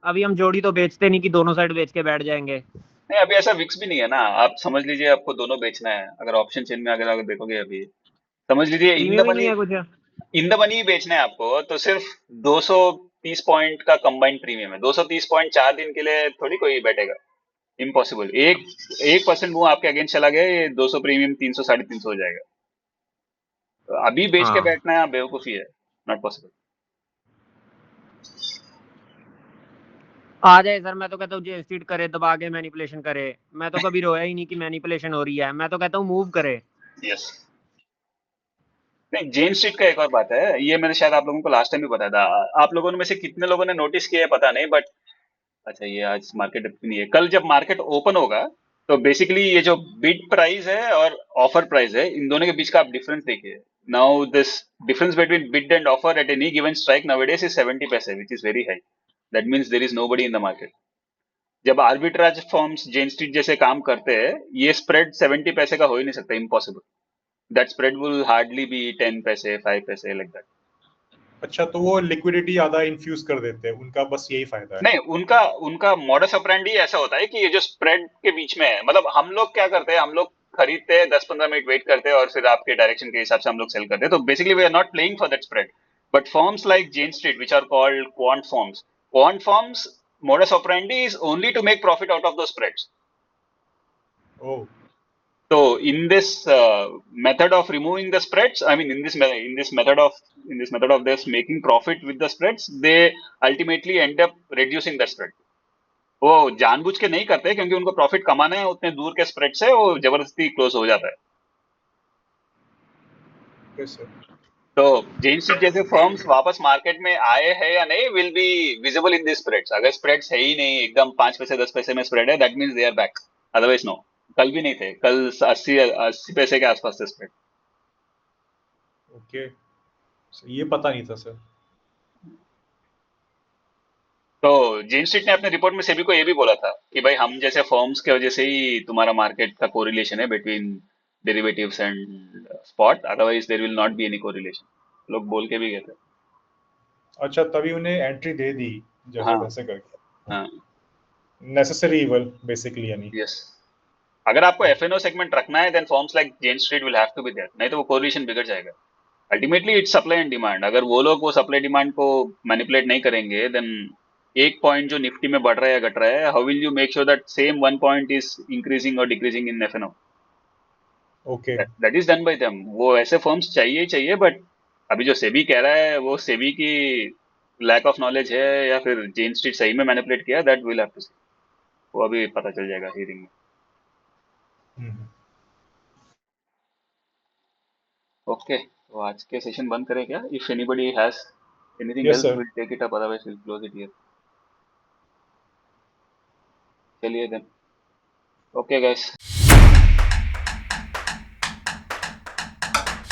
अभी हम जोड़ी तो बेचते नहीं कि दोनों साइड बेच के बैठ जाएंगे। नहीं, अभी ऐसा विक्स भी नहीं है ना, आप समझ लीजिए आपको दोनों बेचना है। अगर ऑप्शन चेन में अगर देखोगे अभी समझ लीजिए इन द प्रीमियम ही नहीं मनी, है कुछ। इन द मनी बेचना है आपको, तो सिर्फ 230 पॉइंट का कंबाइंड प्रीमियम है। 230 पॉइंट 4 दिन के लिए थोड़ी कोई बैठेगा, इम्पॉसिबल। एक 1% वो आपके अगेंस्ट चला गया, ये 200 प्रीमियम 300 350 हो जाएगा। तो अभी बेच के हाँ बैठना है बेवकूफी है, नॉट पॉसिबल। आ जाए सर, मैं तो कहता हूँ जे स्ट्रीट करे, दबा के मैनिपुलेशन करे। मैं तो कभी रोया ही नहीं कि मैनिपुलेशन हो रही है, मैं तो कहता हूँ मूव करे। यस। नहीं, जेन स्ट्रीट का एक और बात है, ये मैंने शायद आप लोगों को लास्ट टाइम भी बताया था। आप लोगों में से कितने लोगों ने नोटिस किया है पता नहीं, बट अच्छा ये आज मार्केट नहीं है, कल जब मार्केट ओपन होगा तो बेसिकली ये जो बिड प्राइस है और ऑफर प्राइस है, इन दोनों के बीच का आप डिफरेंस देखिए। Now this difference between bid and offer at any given strike nowadays is 70 पैसे, which is very high. That means there is nobody in the market. जब आर्बिट्राज फर्म्स जेन स्ट्रीट जैसे काम करते हैं, ये स्प्रेड 70 पैसे का हो ही नहीं सकता, impossible. That spread will hardly be 10 पैसे 5 पैसे लाइक दैट। अच्छा, तो वो लिक्विडिटी आधा इन्फ्यूज कर देते हैं, उनका बस यही फायदा है? नहीं, उनका उनका मॉडस ऑपरेंडी ऐसा होता है कि ये जो स्प्रेड के बीच में है, मतलब हम लोग क्या करते हैं, हम लोग खरीदते हैं, 10-15 मिनट वेट करते हैं और फिर आपके डायरेक्शन के हिसाब से हम लोग सेल करते हैं। तो basically we are not playing for that spread. But firms like Jane Street which are called quant firms modus operandi is only to make profit out of those spreads. Oh, So in this method of removing the spreads, I mean in this method of this making profit with the spreads, they ultimately end up reducing the spread. वो जानबूझ के नहीं करते, क्योंकि उनको profit कमाना है, उतने दूर के स्प्रेड से वो जबरदस्ती क्लोज हो जाता है। कैसे? तो जेन स्ट्रीट जैसे फर्म्स वापस मार्केट में आए हैं या नहीं will be visible in this spreads. अगर स्प्रेड्स है ही नहीं, एकदम 5 पैसे 10 पैसे में स्प्रेड है, that means they are back, otherwise no. कल भी नहीं थे, कल 80 पैसे के आसपास थे स्प्रेड। ओके, ये पता नहीं था सर। तो जेन स्ट्रीट ने अपने रिपोर्ट में सेबी को ये भी बोला था कि भाई हम जैसे फर्म्स के वजह से ही तुम्हारा मार्केट का कोरिलेशन है between derivatives and spot, otherwise there will not be any correlation. लोग बोल के भी गए थे। अच्छा, तभी उन्हें एंट्री दे दी हाँ जगह वैसे करके। हाँ, नेसेसरी इवल बेसिकली, यानी। यस। अगर आपको एफएनओ सेगमेंट रखना है then firms like Jane Street will have to be there, नहीं तो वो कोरिलेशन बिगड़ जाएगा। Ultimately it's supply and demand. अगर वो लोग वो सप्लाई डिमांड को मैनिपुलेट नहीं करेंगे देन एक पॉइंट जो निफ्टी में बढ़ रहा है या घट रहा है, how will you make sure that same 1 point is increasing और decreasing in FNO? Okay, that is done by them. वो ऐसे फर्म्स चाहिए ही चाहिए, बट अभी जो सेबी कह रहा है वो सेबी की लैक ऑफ नॉलेज है या फिर जेन स्ट्रीट सही में मैनिपुलेट किया, दैट विल हैव टू सी, वो अभी पता चल जाएगा हियरिंग में। हम्म। ओके, तो आज के सेशन बंद करें क्या? If anybody has anything yes else sir. Will take it up, otherwise will close it here. चलिए देन, ओके गाइस।